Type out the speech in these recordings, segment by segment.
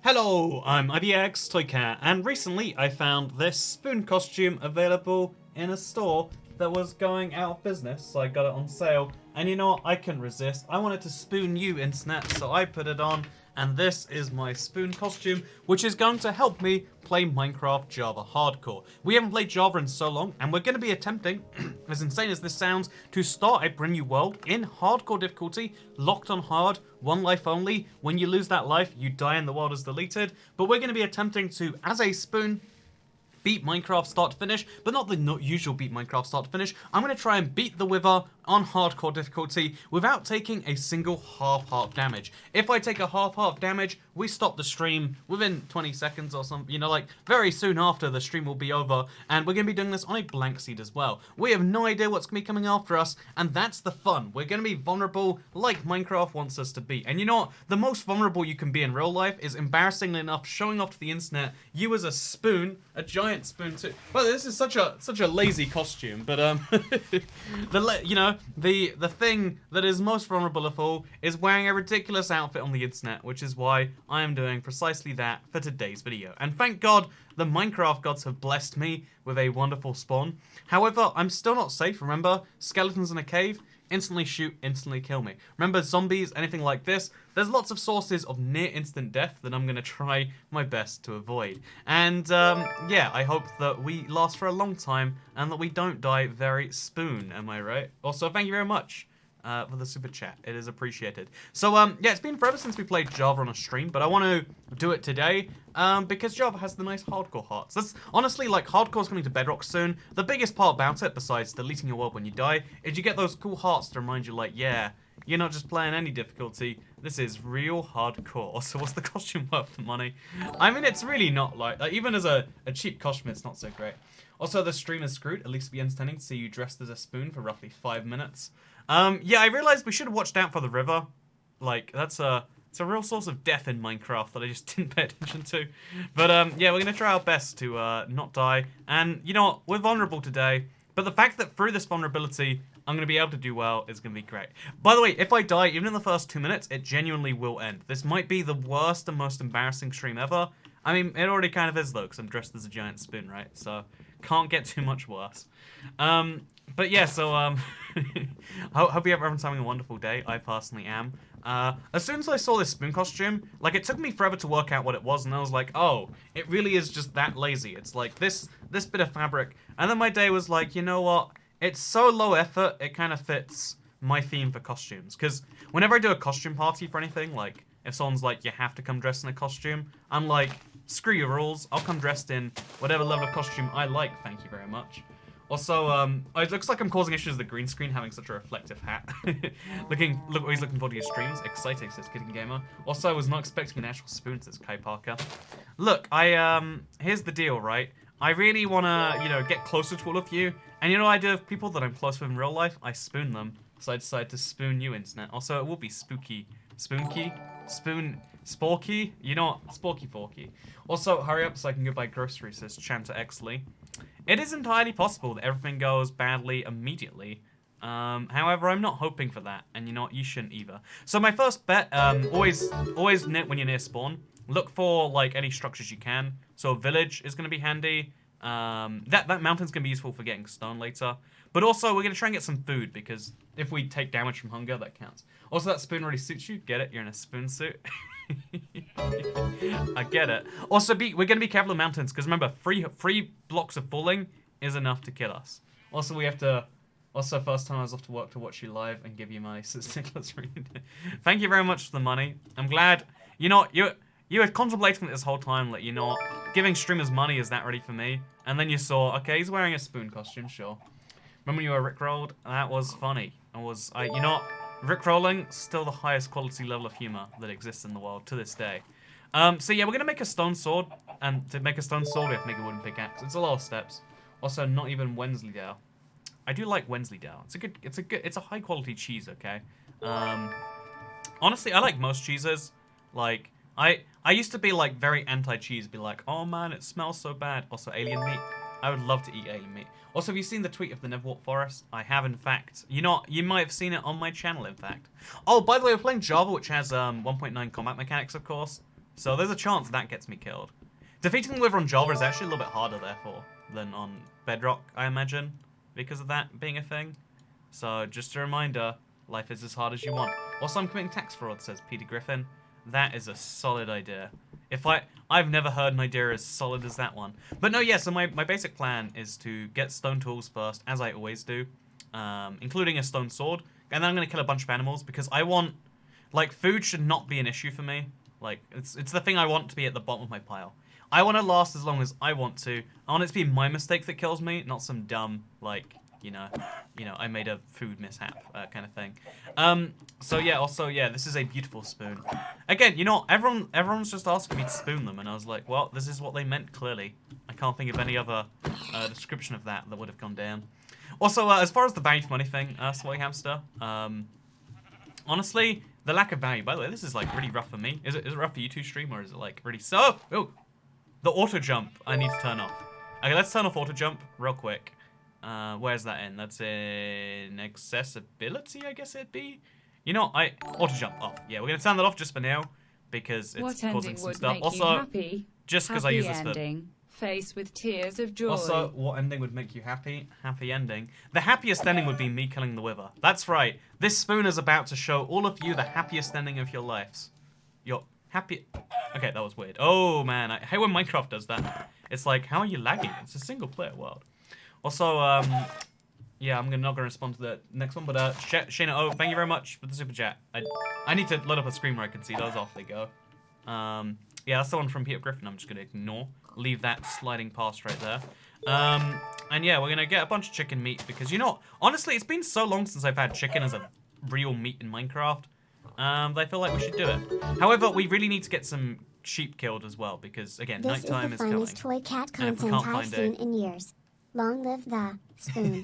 Hello, I'm IBX Toycat, and recently I found this spoon costume available in a store that was going out of business, so I got it on sale. And you know what? I couldn't resist. I wanted to spoon you, internet, so I put it on, and this is my spoon costume, which is going to help me play Minecraft Java Hardcore. We haven't played Java in so long, and we're going to be attempting, as insane as this sounds, to start a brand new world in hardcore difficulty, locked on hard, one life only. When you lose that life, you die and the world is deleted. But we're going to be attempting to, as a spoon, beat Minecraft start to finish, but not the usual beat Minecraft start to finish. I'm going to try and beat the Wither on hardcore difficulty without taking a single half damage. If I take a half damage, we stop the stream within 20 seconds or something, you know, like very soon after the stream will be over, and we're going to be doing this on a blank seed as well. We have no idea what's going to be coming after us, and that's the fun. We're going to be vulnerable like Minecraft wants us to be. And you know what? The most vulnerable you can be in real life is, embarrassingly enough, showing off to the internet you as a spoon, a giant spoon too. Well, this is such a lazy costume, but the thing that is most vulnerable of all is wearing a ridiculous outfit on the internet, which is why I am doing precisely that for today's video. And thank God the Minecraft gods have blessed me with a wonderful spawn. However, I'm still not safe. Remember, skeletons in a cave, instantly shoot, instantly kill me. Remember, zombies, anything like this, there's lots of sources of near instant death that I'm going to try my best to avoid. And yeah, I hope that we last for a long time and that we don't die very spoon, am I right? Also, thank you very much for the super chat. It is appreciated. So, yeah, it's been forever since we played Java on a stream, but I want to do it today because Java has the nice hardcore hearts. That's honestly, like, hardcore's coming to Bedrock soon. The biggest part about it, besides deleting your world when you die, is you get those cool hearts to remind you, like, yeah, you're not just playing any difficulty. This is real hardcore. So what's the costume worth the money? I mean, it's really not like even as a cheap costume, it's not so great. Also, the stream is screwed. At least it'll be entertaining to see you dressed as a spoon for roughly 5 minutes. Yeah, I realized we should have watched out for the river. Like, it's a real source of death in Minecraft that I just didn't pay attention to. But, yeah, we're going to try our best to not die. And, you know what? We're vulnerable today. But the fact that through this vulnerability, I'm going to be able to do well is going to be great. By the way, if I die, even in the first 2 minutes, it genuinely will end. This might be the worst and most embarrassing stream ever. I mean, it already kind of is, though, because I'm dressed as a giant spoon, right? So, can't get too much worse. But yeah, so, hope everyone's having a wonderful day. I personally am. As soon as I saw this spoon costume, like, it took me forever to work out what it was, and I was like, oh, it really is just that lazy. It's like this bit of fabric. And then my day was like, you know what? It's so low effort, it kind of fits my theme for costumes. Because whenever I do a costume party for anything, like, if someone's like, you have to come dressed in a costume, I'm like, screw your rules, I'll come dressed in whatever level of costume I like, thank you very much. Also, it looks like I'm causing issues with the green screen having such a reflective hat. Look, he's looking forward to your streams. Exciting, says Kitten Gamer. Also, I was not expecting an actual spoon, says Kai Parker. Look, here's the deal, right? I really want to, you know, get closer to all of you. And you know what I do with people that I'm close with in real life? I spoon them. So I decided to spoon you, internet. Also, it will be spooky. Spoonky? Sporky? You know what? Sporky Forky. Also, hurry up so I can go buy groceries, says Chanter Exley. It is entirely possible that everything goes badly immediately. However, I'm not hoping for that, and you know what? You shouldn't either. So my first bet, always when you're near spawn, look for like any structures you can. So a village is going to be handy. That mountain's going to be useful for getting stone later. But also, we're going to try and get some food, because if we take damage from hunger, that counts. Also, that spoon really suits you. Get it? You're in a spoon suit. I get it. Also, we're going to be careful of mountains, because remember, three blocks of falling is enough to kill us. Also, we have to... Also, first time I was off to work to watch you live and give you money, says Nicholas Reed. Thank you very much for the money. I'm glad... You know, you were contemplating this whole time, like, you know what? Giving streamers money is that ready for me? And then you saw, okay, he's wearing a spoon costume, sure. Remember when you were rickrolled? That was funny. You know what? Rickrolling, still the highest quality level of humor that exists in the world to this day. So yeah, we're gonna make a stone sword, and to make a stone sword, we have to make a wooden pickaxe. It's a lot of steps. Also, not even Wensleydale. I do like Wensleydale. It's a high quality cheese, okay? Honestly, I like most cheeses. Like, I used to be like very anti-cheese, be like, oh man, it smells so bad. Also, alien meat. I would love to eat alien meat. Also, have you seen the tweet of the Neverwalk Forest? I have, in fact. You might have seen it on my channel, in fact. Oh, by the way, we're playing Java, which has 1.9 combat mechanics, of course. So there's a chance that gets me killed. Defeating the Wither on Java is actually a little bit harder, therefore, than on Bedrock, I imagine, because of that being a thing. So just a reminder, life is as hard as you want. Also, I'm committing tax fraud, says Peter Griffin. That is a solid idea. I've never heard an idea as solid as that one. But no, yeah, so my basic plan is to get stone tools first, as I always do, including a stone sword. And then I'm going to kill a bunch of animals, because I want, like, food should not be an issue for me. Like, it's the thing I want to be at the bottom of my pile. I want to last as long as I want to. I want it to be my mistake that kills me, not some dumb, like, you know, I made a food mishap kind of thing. So yeah, also, yeah, this is a beautiful spoon. Again, you know, everyone's just asking me to spoon them, and I was like, well, this is what they meant, clearly. I can't think of any other description of that would have gone down. Also, as far as the value for money thing, Swag Hamster, honestly, the lack of value, by the way, this is, like, really rough for me. Is it rough for you two, stream, or is it, like, really oh, the auto jump I need to turn off. Okay, let's turn off auto jump real quick. Where's that in? That's in accessibility, I guess it'd be. You know, auto jump off. Yeah, we're gonna turn that off just for now because it's causing some stuff. Also, just because I use this for face with tears of joy. Also, what ending would make you happy? Happy ending. The happiest ending would be me killing the Wither. That's right. This spoon is about to show all of you the happiest ending of your lives. Your happy. Okay, that was weird. Oh man, I hate when Minecraft does that. It's like, how are you lagging? It's a single player world. Also, yeah, I'm not gonna respond to the next one, but Shayna, oh, thank you very much for the super chat. I need to load up a screen where I can see those. Off they go. Yeah, that's the one from Peter Griffin. I'm just gonna ignore, leave that sliding past right there. And yeah, we're gonna get a bunch of chicken meat because, you know, honestly, it's been so long since I've had chicken as a real meat in Minecraft. That I feel like we should do it. However, we really need to get some sheep killed as well because, again, nighttime is coming. This is the finest toy cat content I've seen in years. Long live the spoon.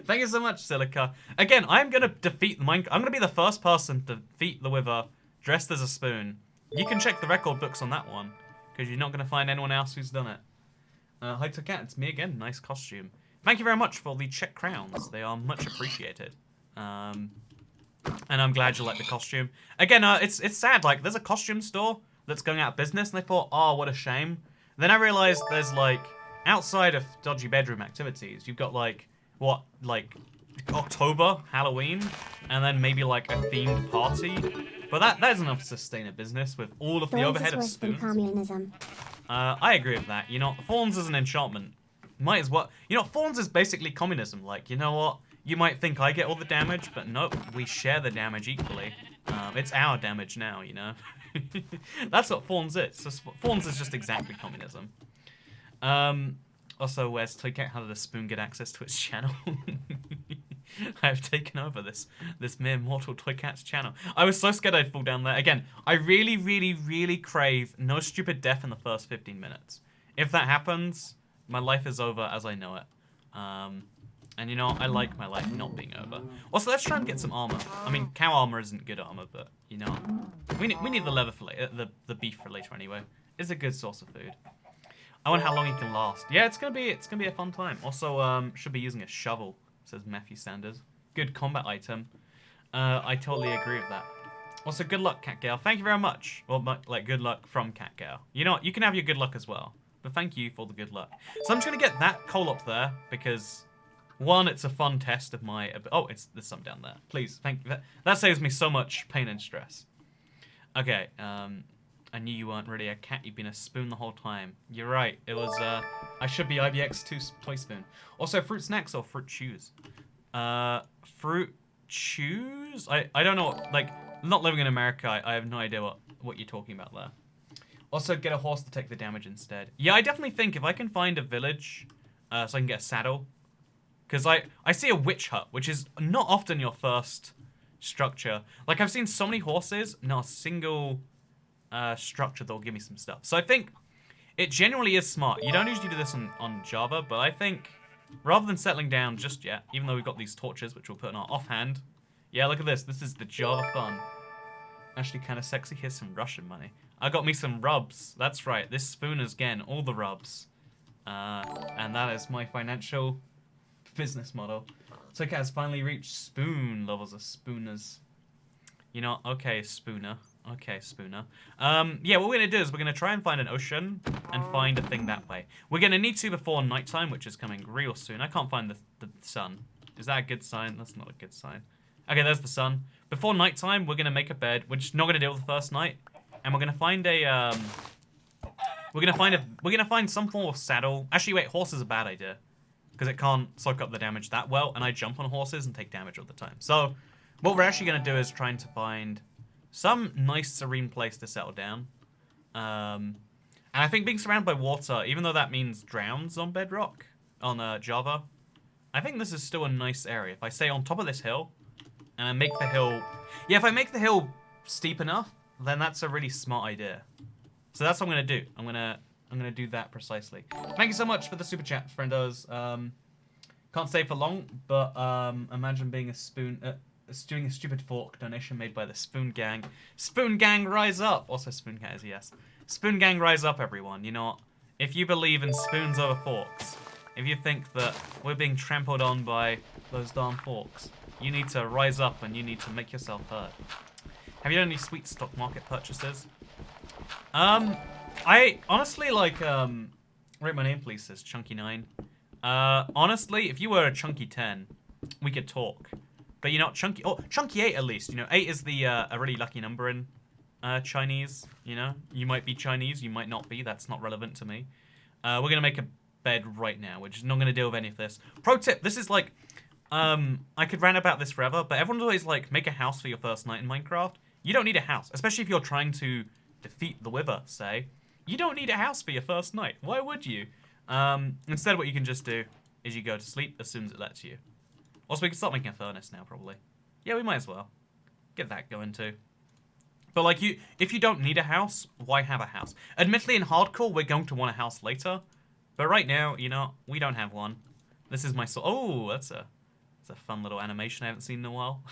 Thank you so much, Silica. Again, I'm gonna defeat the I'm gonna be the first person to defeat the Wither dressed as a spoon. You can check the record books on that one because you're not gonna find anyone else who's done it. Hi to Cat, it's me again. Nice costume. Thank you very much for the Czech crowns. They are much appreciated. And I'm glad you like the costume. Again, it's sad. Like, there's a costume store that's going out of business, and I thought, oh, what a shame. Then I realized there's like, outside of dodgy bedroom activities, you've got like, what, like October, Halloween, and then maybe like a themed party. But that isn't enough to sustain a business with all of the overhead of spoons. Communism. I agree with that. You know, Thorns is an enchantment. Might as well. You know, Thorns is basically communism. Like, you know what? You might think I get all the damage, but nope, we share the damage equally. It's our damage now, you know? That's what Thorns is. So Thorns is just exactly communism. Also, where's Toycat? How did a spoon get access to its channel? I have taken over this mere mortal Toycat's channel. I was so scared I'd fall down there. Again, I really, really, really crave no stupid death in the first 15 minutes. If that happens, my life is over as I know it. And you know, I like my life not being over. Also, let's try and get some armor. I mean, cow armor isn't good armor, but you know, we need the leather for later, the beef for later anyway. It's a good source of food. I wonder how long it can last. Yeah, it's gonna be a fun time. Also, should be using a shovel, says Matthew Sanders. Good combat item. I totally agree with that. Also, good luck, Catgale. Thank you very much. Well, like, good luck from Catgale. You know what? You can have your good luck as well. But thank you for the good luck. So I'm just gonna get that coal up there because, one, it's a fun test of my. Oh, there's some down there. Please, thank you. That saves me so much pain and stress. Okay. I knew you weren't really a cat. You've been a spoon the whole time. You're right. It was. I should be IBX2 toy spoon. Also, fruit snacks or fruit chews. Fruit chews. I don't know. Like, not living in America, I have no idea what you're talking about there. Also, get a horse to take the damage instead. Yeah, I definitely think if I can find a village, so I can get a saddle. Because I see a witch hut, which is not often your first structure. Like, I've seen so many horses, not a single structure that'll give me some stuff. So I think it genuinely is smart. You don't usually do this on Java, but I think rather than settling down just yet, even though we've got these torches, which we'll put in our offhand. Yeah, look at this. This is the Java fun. Actually kind of sexy. Here's some Russian money. I got me some rubs. That's right. This spoon is getting all the rubs. And that is my financial business model. So Cat has finally reached spoon levels of spooners. You know, okay, spooner. Okay, Spooner. Yeah, what we're going to do is we're going to try and find an ocean and find a thing that way. We're going to need to before nighttime, which is coming real soon. I can't find the sun. Is that a good sign? That's not a good sign. Okay, there's the sun. Before nighttime, we're going to make a bed. We're just not going to deal with the first night. And we're going to find a, we're gonna find some form of saddle. Actually, wait, horse is a bad idea. Because it can't soak up the damage that well, and I jump on horses and take damage all the time. So, what we're actually gonna do is trying to find some nice, serene place to settle down. And I think being surrounded by water, even though that means drowns on Bedrock, on Java, I think this is still a nice area. If I stay on top of this hill, and I make the hill... Yeah, if I make the hill steep enough, then that's a really smart idea. So that's what I'm gonna do. I'm gonna do that precisely. Thank you so much for the super chat, friendos. Can't stay for long, but imagine being doing a stupid fork donation made by the Spoon Gang. Spoon Gang, rise up! Also, Spoon Gang is yes. Spoon Gang, rise up, everyone. You know what? If you believe in spoons over forks, if you think that we're being trampled on by those darn forks, you need to rise up and you need to make yourself heard. Have you done any sweet stock market purchases? I honestly like, write my name please, says Chunky9. Honestly, if you were a Chunky 10, we could talk. But you're not Chunky, Chunky 8 at least, you know, 8 is the, a really lucky number in, Chinese, you know? You might be Chinese, you might not be, that's not relevant to me. We're gonna make a bed right now, we're just not gonna deal with any of this. Pro tip, this is like, I could rant about this forever, but everyone's always like, make a house for your first night in Minecraft. You don't need a house, especially if you're trying to defeat the Wither, say. You don't need a house for your first night. Why would you? Instead, what you can just do is you go to sleep as soon as it lets you. Also, we can start making a furnace now, probably. Yeah, we might as well. Get that going, too. But, like, if you don't need a house, why have a house? Admittedly, in hardcore, we're going to want a house later. But right now, you know, we don't have one. This is my... Oh, that's a fun little animation I haven't seen in a while.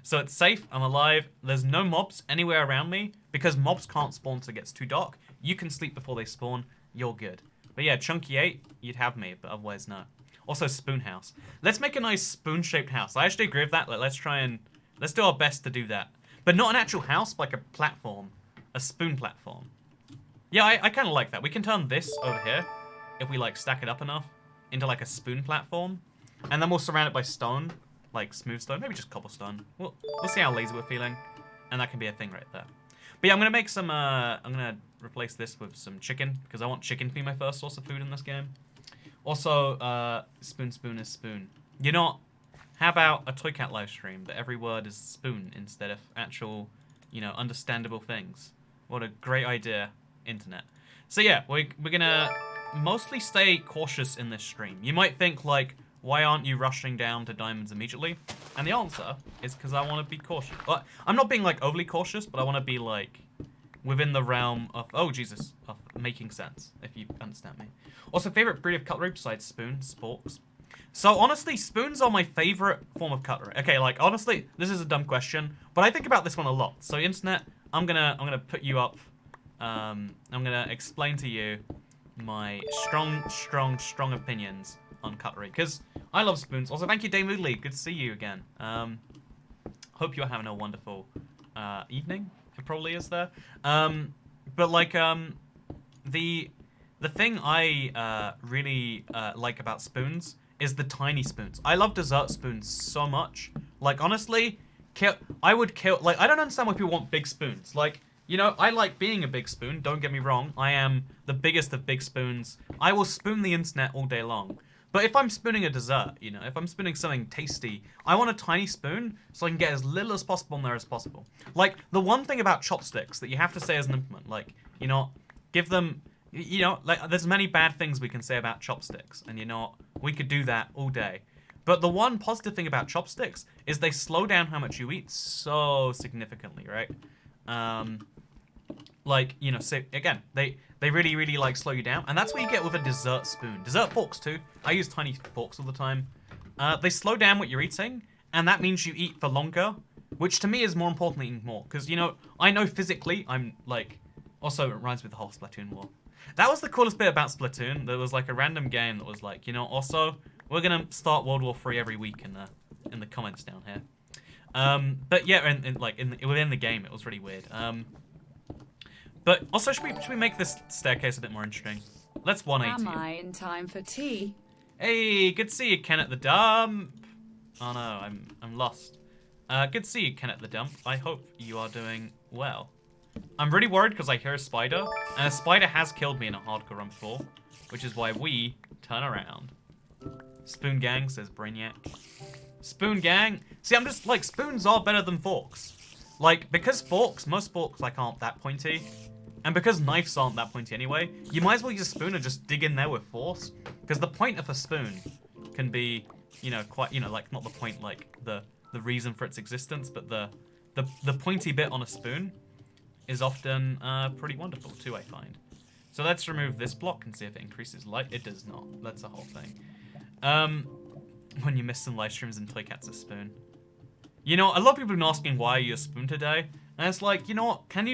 So it's safe, I'm alive, there's no mobs anywhere around me, because mobs can't spawn until it gets too dark. You can sleep before they spawn, you're good. But yeah, Chunky 8, you'd have me, but otherwise no. Also, spoon house. Let's make a nice spoon-shaped house. I actually agree with that, like, let's do our best to do that. But not an actual house, like a platform. A spoon platform. Yeah, I kind of like that. We can turn this over here, if we like stack it up enough, into like a spoon platform. And then we'll surround it by stone. Like smooth stone, maybe just cobblestone. We'll see how lazy we're feeling, and that can be a thing right there. But yeah, I'm gonna make some. I'm gonna replace this with some chicken because I want chicken to be my first source of food in this game. Also, spoon is spoon. You know, how about a Toy Cat live stream that every word is spoon instead of actual, you know, understandable things? What a great idea, internet. So yeah, we're gonna mostly stay cautious in this stream. You might think like, why aren't you rushing down to diamonds immediately? And the answer is because I want to be cautious. But I'm not being like overly cautious, but I want to be like within the realm of, oh Jesus, of making sense, if you understand me. Also, favorite breed of cutlery besides spoons, sporks. So honestly, spoons are my favorite form of cutlery. Okay, like honestly, this is a dumb question, but I think about this one a lot. So internet, I'm gonna put you up. I'm gonna explain to you my strong opinions on cutlery, because I love spoons. Also, thank you, Dave Moodley. Good to see you again. Hope you're having a wonderful evening. It probably is there. But like, the thing I really like about spoons is the tiny spoons. I love dessert spoons so much. Like, honestly, I would kill... Like, I don't understand why people want big spoons. Like, you know, I like being a big spoon. Don't get me wrong. I am the biggest of big spoons. I will spoon the internet all day long. But if I'm spooning a dessert, you know, if I'm spooning something tasty, I want a tiny spoon so I can get as little as possible in there as possible. Like, the one thing about chopsticks that you have to say as an implement, like, you know, give them... You know, like, there's many bad things we can say about chopsticks, and you know, we could do that all day. But the one positive thing about chopsticks is they slow down how much you eat so significantly, right? Like, you know, so again, they really, like, slow you down, and that's what you get with a dessert spoon. Dessert forks, too. I use tiny forks all the time. They slow down what you're eating, and that means you eat for longer, which to me is more important than eating more. Because, you know, I know physically I'm, like... Also, it reminds me of the whole Splatoon war. That was the coolest bit about Splatoon. There was like a random game that was like, you know, also, we're gonna start World War III every week in the comments down here. But yeah, within the game, it was really weird. But also, should we make this staircase a bit more interesting? Let's 180. Am I in time for tea? Hey, good to see you, Ken at the dump. Oh no, I'm lost. Good to see you, Ken at the dump. I hope you are doing well. I'm really worried because I hear a spider, and a spider has killed me in a hardcore run before, which is why we turn around. Spoon Gang, says Brainiac. Spoon Gang. See, I'm just like, spoons are better than forks. Like, because most forks like aren't that pointy, and because knives aren't that pointy anyway, you might as well use a spoon and just dig in there with force. Because the point of a spoon can be, you know, quite, you know, like not the point, like the reason for its existence, but the pointy bit on a spoon is often pretty wonderful too, I find. So let's remove this block and see if it increases light. It does not. That's the whole thing. When you miss some live streams and Toy Cat's a spoon. You know, a lot of people have been asking why are you a spoon today? And it's like, you know what, can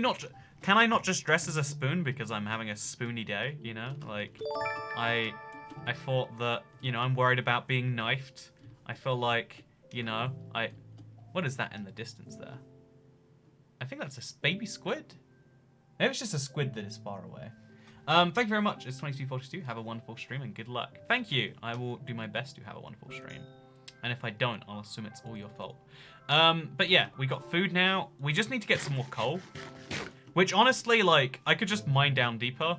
I not just dress as a spoon because I'm having a spoony day, you know? Like, I thought that, you know, I'm worried about being knifed. I feel like, you know, what is that in the distance there? I think that's a baby squid. Maybe it's just a squid that is far away. Thank you very much. It's 2242. Have a wonderful stream and good luck. Thank you. I will do my best to have a wonderful stream. And if I don't, I'll assume it's all your fault. But yeah, we got food now. We just need to get some more coal. Which honestly, like, I could just mine down deeper.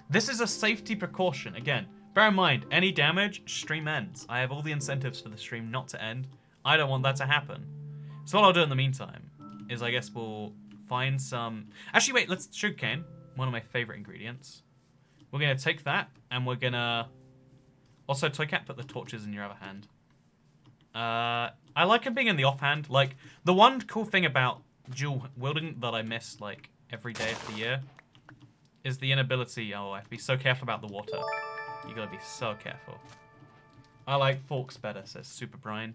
This is a safety precaution. Again, bear in mind, any damage, stream ends. I have all the incentives for the stream not to end. I don't want that to happen. So what I'll do in the meantime is I guess we'll find some... Actually, wait, let's sugarcane. One of my favorite ingredients. We're going to take that, and we're going to... Also, Toy Cat, put the torches in your other hand. I like him being in the offhand. Like, the one cool thing about dual wielding that I miss, like, every day of the year is the inability... Oh, I have to be so careful about the water. You gotta be so careful. I like forks better, says Super Brian.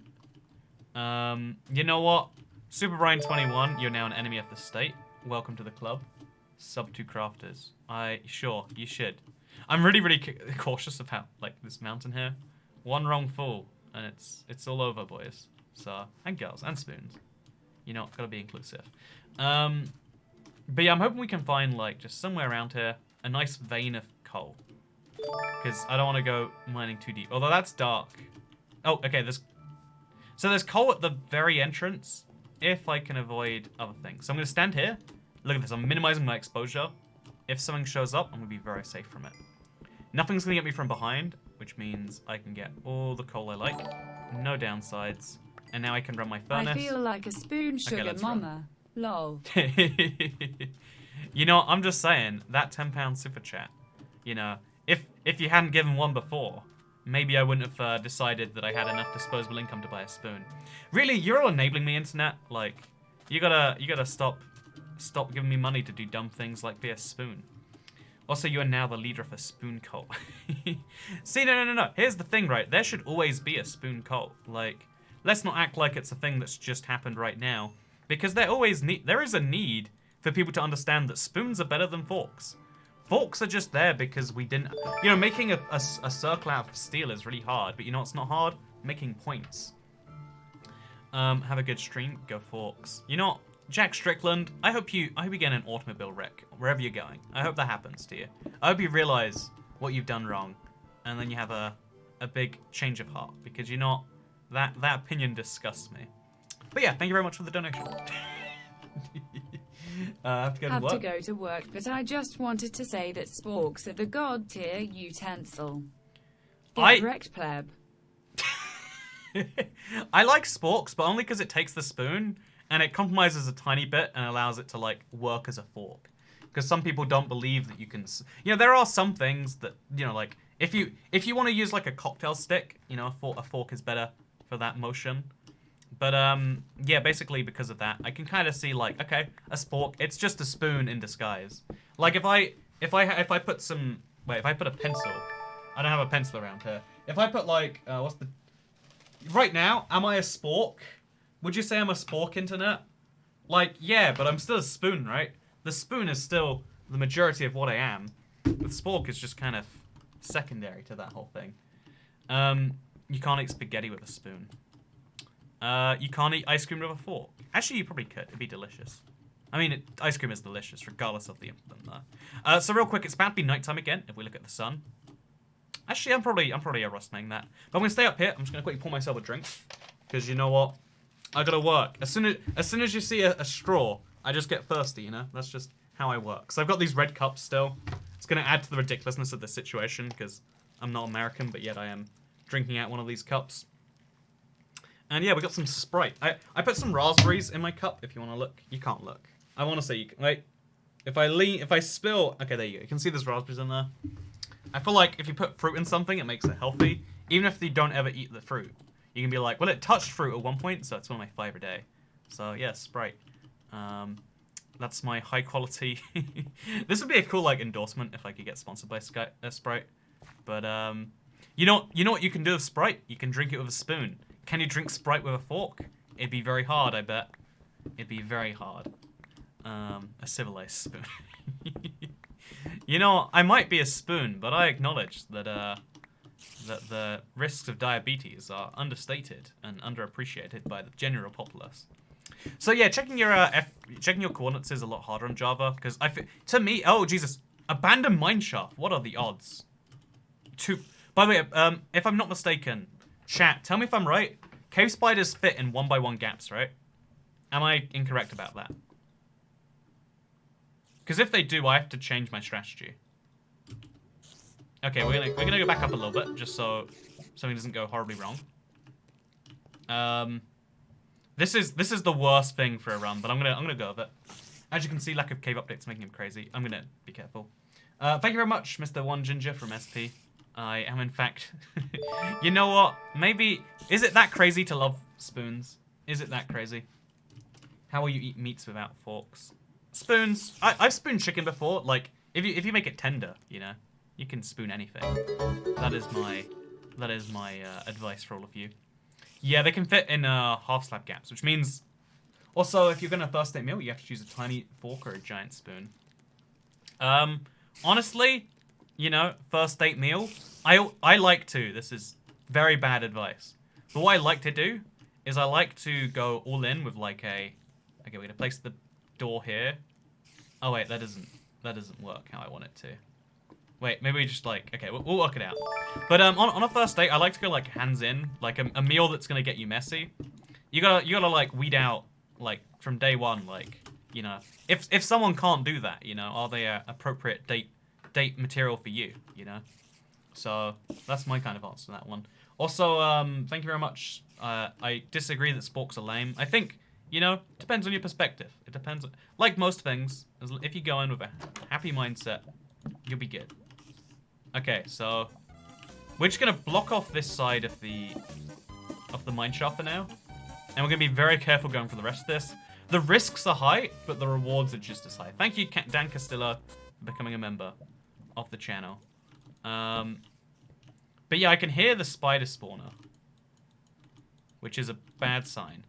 You know what? Super Brian 21, you're now an enemy of the state. Welcome to the club. Sub 2 crafters. Sure, you should. I'm really, really cautious about, like, this mountain here. One wrong fall, and it's all over, boys. So, and girls, and spoons. You know, gotta be inclusive. But yeah, I'm hoping we can find, like, just somewhere around here, a nice vein of coal. Because I don't want to go mining too deep. Although that's dark. Oh, okay, so there's coal at the very entrance, if I can avoid other things. So I'm going to stand here. Look at this, I'm minimizing my exposure. If something shows up, I'm going to be very safe from it. Nothing's going to get me from behind, which means I can get all the coal I like. No downsides. And now I can run my furnace. I feel like a spoon sugar mama. Lol. You know, I'm just saying, that £10 super chat, you know, if you hadn't given one before, maybe I wouldn't have decided that I had enough disposable income to buy a spoon. Really, you're all enabling me, internet. Like, you gotta stop giving me money to do dumb things like be a spoon. Also, you are now the leader of a spoon cult. See, no. Here's the thing, right? There should always be a spoon cult. Like, let's not act like it's a thing that's just happened right now. Because there is a need for people to understand that spoons are better than forks. Forks are just there because we didn't... You know, making a circle out of steel is really hard, but you know what's not hard? Making points. Have a good stream. Go forks. You know what? Jack Strickland, I hope you get an automobile wreck wherever you're going. I hope that happens to you. I hope you realize what you've done wrong, and then you have a big change of heart, because you know that opinion disgusts me. But yeah, thank you very much for the donation. I have to go to work. But I just wanted to say that sporks are the god tier utensil. Direct pleb. I like sporks, but only because it takes the spoon and it compromises a tiny bit and allows it to like work as a fork. Because some people don't believe that you can. You know, there are some things that, you know, like if you want to use like a cocktail stick, you know, a fork is better for that motion. But yeah, basically because of that, I can kind of see like, okay, a spork, it's just a spoon in disguise. Like if I put a pencil, I don't have a pencil around here. If I put like, right now, am I a spork? Would you say I'm a spork, internet? Like, yeah, but I'm still a spoon, right? The spoon is still the majority of what I am. The spork is just kind of secondary to that whole thing. You can't eat spaghetti with a spoon. You can't eat ice cream with a fork. Actually, you probably could. It'd be delicious. I mean, ice cream is delicious, regardless of the implement, though. So real quick, it's about to be nighttime again, if we look at the sun. Actually, I'm probably overestimating that. But I'm gonna stay up here. I'm just gonna quickly pour myself a drink, because you know what? I gotta work. As soon as you see a straw, I just get thirsty. You know, that's just how I work. So I've got these red cups still. It's gonna add to the ridiculousness of this situation, because I'm not American, but yet I am drinking out one of these cups. And yeah, we got some Sprite. I put some raspberries in my cup. If you want to look, you can't look. I want to say you can. Wait, if I spill, okay, there you go. You can see there's raspberries in there. I feel like if you put fruit in something, it makes it healthy. Even if you don't ever eat the fruit, you can be like, well, it touched fruit at one point, so it's one of my 5 a day. So yeah, Sprite. That's my high quality. This would be a cool like endorsement if I could get sponsored by Sprite. But you know what you can do with Sprite? You can drink it with a spoon. Can you drink Sprite with a fork? It'd be very hard, I bet. It'd be very hard. A civilized spoon. You know, I might be a spoon, but I acknowledge that that the risks of diabetes are understated and underappreciated by the general populace. So yeah, checking your coordinates is a lot harder on Java because to me, oh Jesus, abandoned mineshaft. What are the odds? By the way, if I'm not mistaken, chat, tell me if I'm right. Cave spiders fit in 1x1 gaps, right? Am I incorrect about that? Because if they do, I have to change my strategy. Okay, we're gonna go back up a little bit just so something doesn't go horribly wrong. This is the worst thing for a run, but I'm gonna go with it. As you can see, lack of cave updates making him crazy. I'm gonna be careful. Thank you very much, Mr. One Ginger from SP. I am in fact. You know what? Maybe is it that crazy to love spoons? Is it that crazy? How will you eat meats without forks? Spoons. I've spooned chicken before. Like if you make it tender, you know, you can spoon anything. That is my advice for all of you. Yeah, they can fit in half slab gaps, which means also if you're gonna first date meal, you have to choose a tiny fork or a giant spoon. Honestly, you know, first date meal, I like to. This is very bad advice. But what I like to do is I like to go all in with like a. Okay, we're gonna place the door here. Oh wait, that doesn't work how I want it to. Wait, maybe we just like, okay, we'll work it out. But on a first date, I like to go like hands in, like a meal that's gonna get you messy. You gotta like weed out like from day one, like, you know, if someone can't do that, you know, are they a appropriate date material for you, you know? So that's my kind of answer to that one. Also, thank you very much. I disagree that sporks are lame. I think, you know, depends on your perspective. It depends. Like most things, if you go in with a happy mindset, you'll be good. Okay, so we're just gonna block off this side of the mineshaft for now, and we're gonna be very careful going for the rest of this. The risks are high, but the rewards are just as high. Thank you, Dan Castillo, for becoming a member of the channel. But yeah, I can hear the spider spawner, which is a bad sign.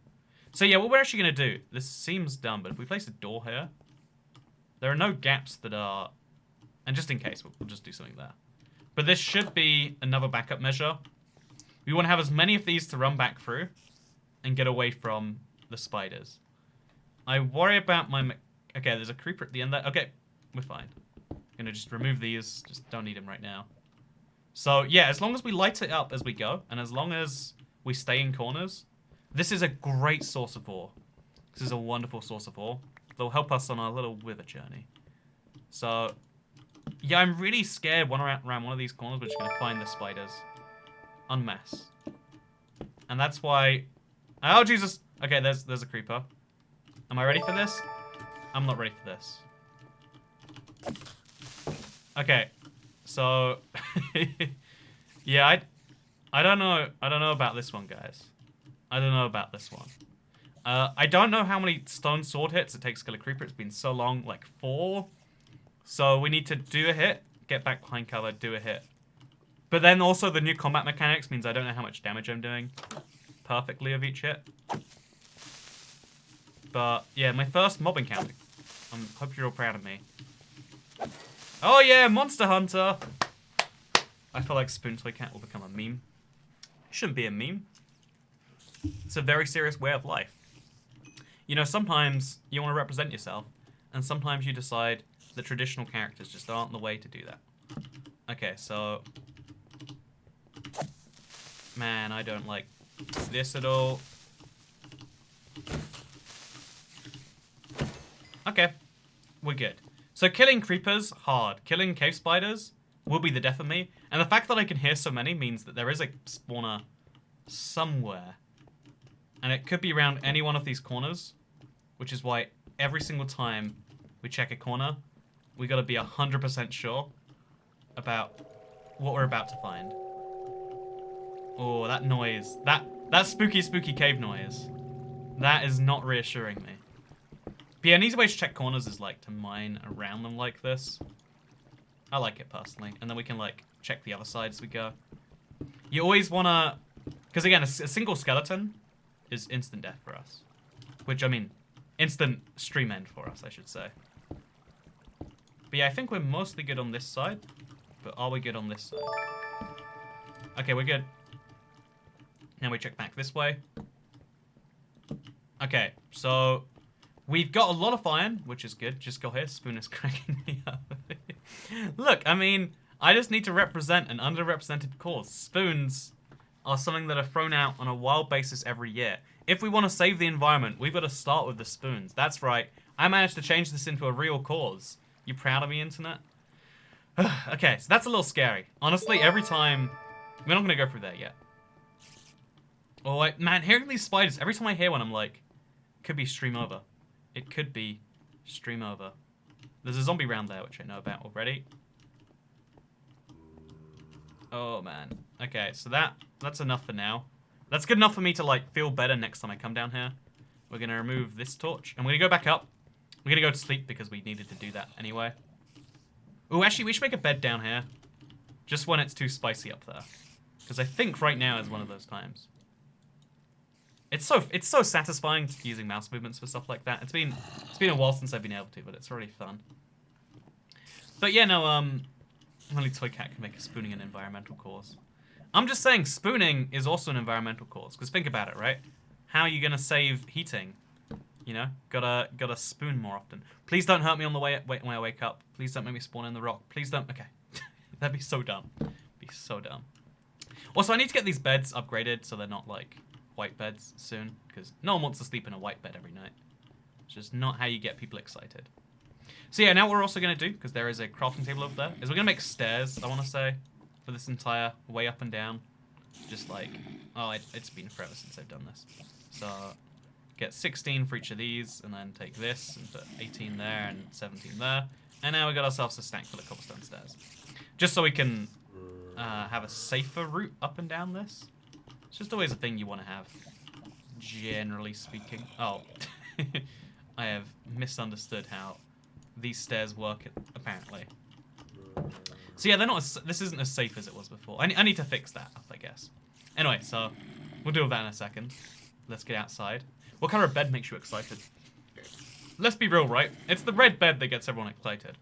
So yeah, what we're actually gonna do, this seems dumb, but if we place a door here, there are no gaps that are, and just in case, we'll just do something there. But this should be another backup measure. We want to have as many of these to run back through and get away from the spiders. I worry about my... Okay, there's a creeper at the end there. Okay, we're fine. Gonna just remove these. Just don't need them right now. So, yeah, as long as we light it up as we go, and as long as we stay in corners, this is a great source of ore. This is a wonderful source of ore. They'll help us on our little wither journey. So... Yeah, I'm really scared around one of these corners we're just going to find the spiders. En masse. And that's why... Oh, Jesus! Okay, there's a creeper. Am I ready for this? I'm not ready for this. Okay. So... yeah, I don't know about this one, guys. I don't know about this one. I don't know how many stone sword hits it takes to kill a creeper. It's been so long, like 4... So we need to do a hit, get back behind cover, do a hit. But then also the new combat mechanics means I don't know how much damage I'm doing perfectly of each hit. But yeah, my first mob encounter. I hope you're all proud of me. Oh yeah, Monster Hunter! I feel like Spoon Toy Cat will become a meme. It shouldn't be a meme. It's a very serious way of life. You know, sometimes you want to represent yourself, and sometimes you decide the traditional characters just aren't the way to do that. Okay, so... Man, I don't like this at all. Okay, we're good. So killing creepers, hard. Killing cave spiders will be the death of me. And the fact that I can hear so many means that there is a spawner somewhere. And it could be around any one of these corners, which is why every single time we check a corner, we gotta be 100% sure about what we're about to find. Oh, that noise. That spooky cave noise. That is not reassuring me. But yeah, an easy way to check corners is like to mine around them like this. I like it personally. And then we can like check the other side as we go. You always wanna... Because again, a single skeleton is instant death for us. Which, I mean, instant stream end for us, I should say. But yeah, I think we're mostly good on this side. But are we good on this side? Okay, we're good. Now we check back this way. Okay, so we've got a lot of iron, which is good. Just go here. Spoon is cracking me up. Look, I mean, I just need to represent an underrepresented cause. Spoons are something that are thrown out on a wild basis every year. If we want to save the environment, we've got to start with the spoons. That's right. I managed to change this into a real cause. You proud of me, internet? Okay, so that's a little scary. Honestly, every time... We're not going to go through there yet. Oh, man, hearing these spiders, every time I hear one, I'm like, could be stream over. It could be stream over. There's a zombie round there, which I know about already. Oh, man. Okay, so that's enough for now. That's good enough for me to, like, feel better next time I come down here. We're going to remove this torch, and we're going to go back up. We're going to go to sleep because we needed to do that anyway. Oh, actually, we should make a bed down here. Just when it's too spicy up there. Because I think right now is one of those times. It's so satisfying using mouse movements for stuff like that. It's been a while since I've been able to, but it's really fun. But yeah, no, only Toy Cat can make a spooning an environmental cause. I'm just saying spooning is also an environmental cause. Because think about it, right? How are you gonna save heating? You know, gotta spoon more often. Please don't hurt me on the way when I wake up. Please don't make me spawn in the rock. Please don't. Okay, that'd be so dumb. Be so dumb. Also, I need to get these beds upgraded so they're not like white beds soon, because no one wants to sleep in a white bed every night. It's just not how you get people excited. So yeah, now what we're also going to do, because there is a crafting table over there, is we're going to make stairs, I want to say, for this entire way up and down. Just like, oh, it's been forever since I've done this. So get 16 for each of these, and then take this, and put 18 there, and 17 there. And now we got ourselves a stack full of cobblestone stairs. Just so we can have a safer route up and down this. It's just always a thing you want to have, generally speaking. Oh, I have misunderstood how these stairs work, apparently. So yeah, they're not. This isn't as safe as it was before. I need to fix that up, I guess. Anyway, so we'll deal with that in a second. Let's get outside. What color of bed makes you excited? Let's be real, right? It's the red bed that gets everyone excited.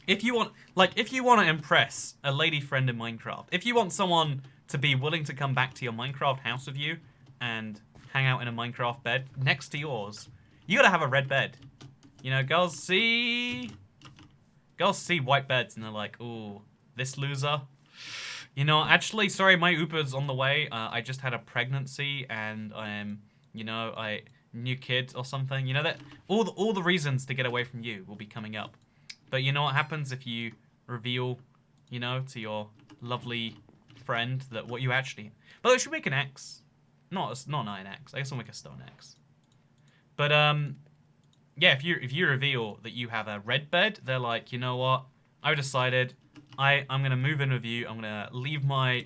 If you want to impress a lady friend in Minecraft, if you want someone to be willing to come back to your Minecraft house with you and hang out in a Minecraft bed next to yours, you gotta have a red bed. You know, girls see white beds and they're like, ooh, this loser. You know, actually, sorry, my Uber's on the way. I just had a pregnancy and I'm, you know, new kid or something. You know, that all the reasons to get away from you will be coming up. But you know what happens if you reveal, you know, to your lovely friend that what you actually... By the way, should we make an axe? Not an iron axe. I guess we'll make a stone axe. But, yeah, if you reveal that you have a red bed, they're like, you know what? I've decided I'm going to move in with you. I'm going to leave my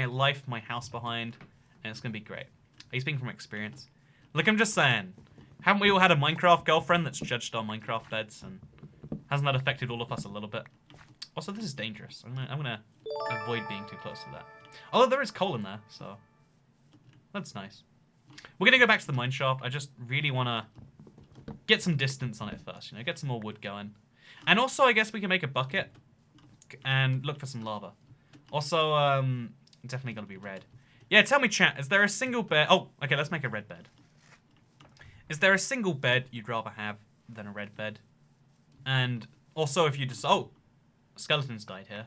life, my house behind, and it's going to be great. Are you speaking from experience? Look, I'm just saying, haven't we all had a Minecraft girlfriend that's judged our Minecraft beds, and hasn't that affected all of us a little bit? Also, this is dangerous. I'm gonna avoid being too close to that. Although there is coal in there, so that's nice. We're gonna go back to the mine shaft. I just really wanna get some distance on it first, you know, get some more wood going. And also, I guess we can make a bucket and look for some lava. Also, definitely gonna be red. Yeah, tell me, chat, is there a single bed... Oh, okay, let's make a red bed. Is there a single bed you'd rather have than a red bed? And also, if you just... Oh, skeletons died here.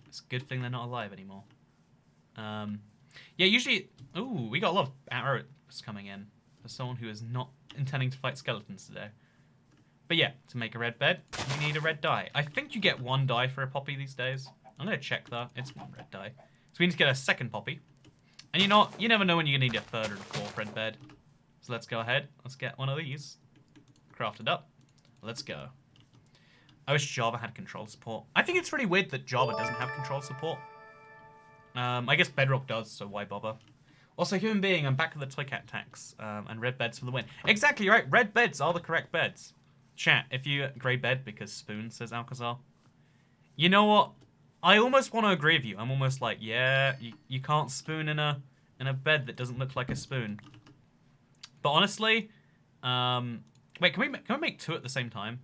It's a good thing they're not alive anymore. Yeah, usually... Ooh, we got a lot of arrows coming in for someone who is not intending to fight skeletons today. But yeah, to make a red bed, you need a red dye. I think you get 1 dye for a poppy these days. I'm going to check that. It's 1 red dye. So we need to get a 2nd poppy. And you never know when you're going to need a 3rd or a 4th red bed. So let's go ahead. Let's get one of these. Crafted up. Let's go. I wish Java had control support. I think it's really weird that Java doesn't have control support. I guess Bedrock does, so why bother? Also, human being, I'm back with the toy cat tax. And red beds for the win. Exactly right. Red beds are the correct beds. Chat, if you... Grey bed because spoon, says Alcazar. You know what? I almost want to agree with you. I'm almost like, yeah, you can't spoon in a bed that doesn't look like a spoon. But honestly, wait, can we make 2 at the same time?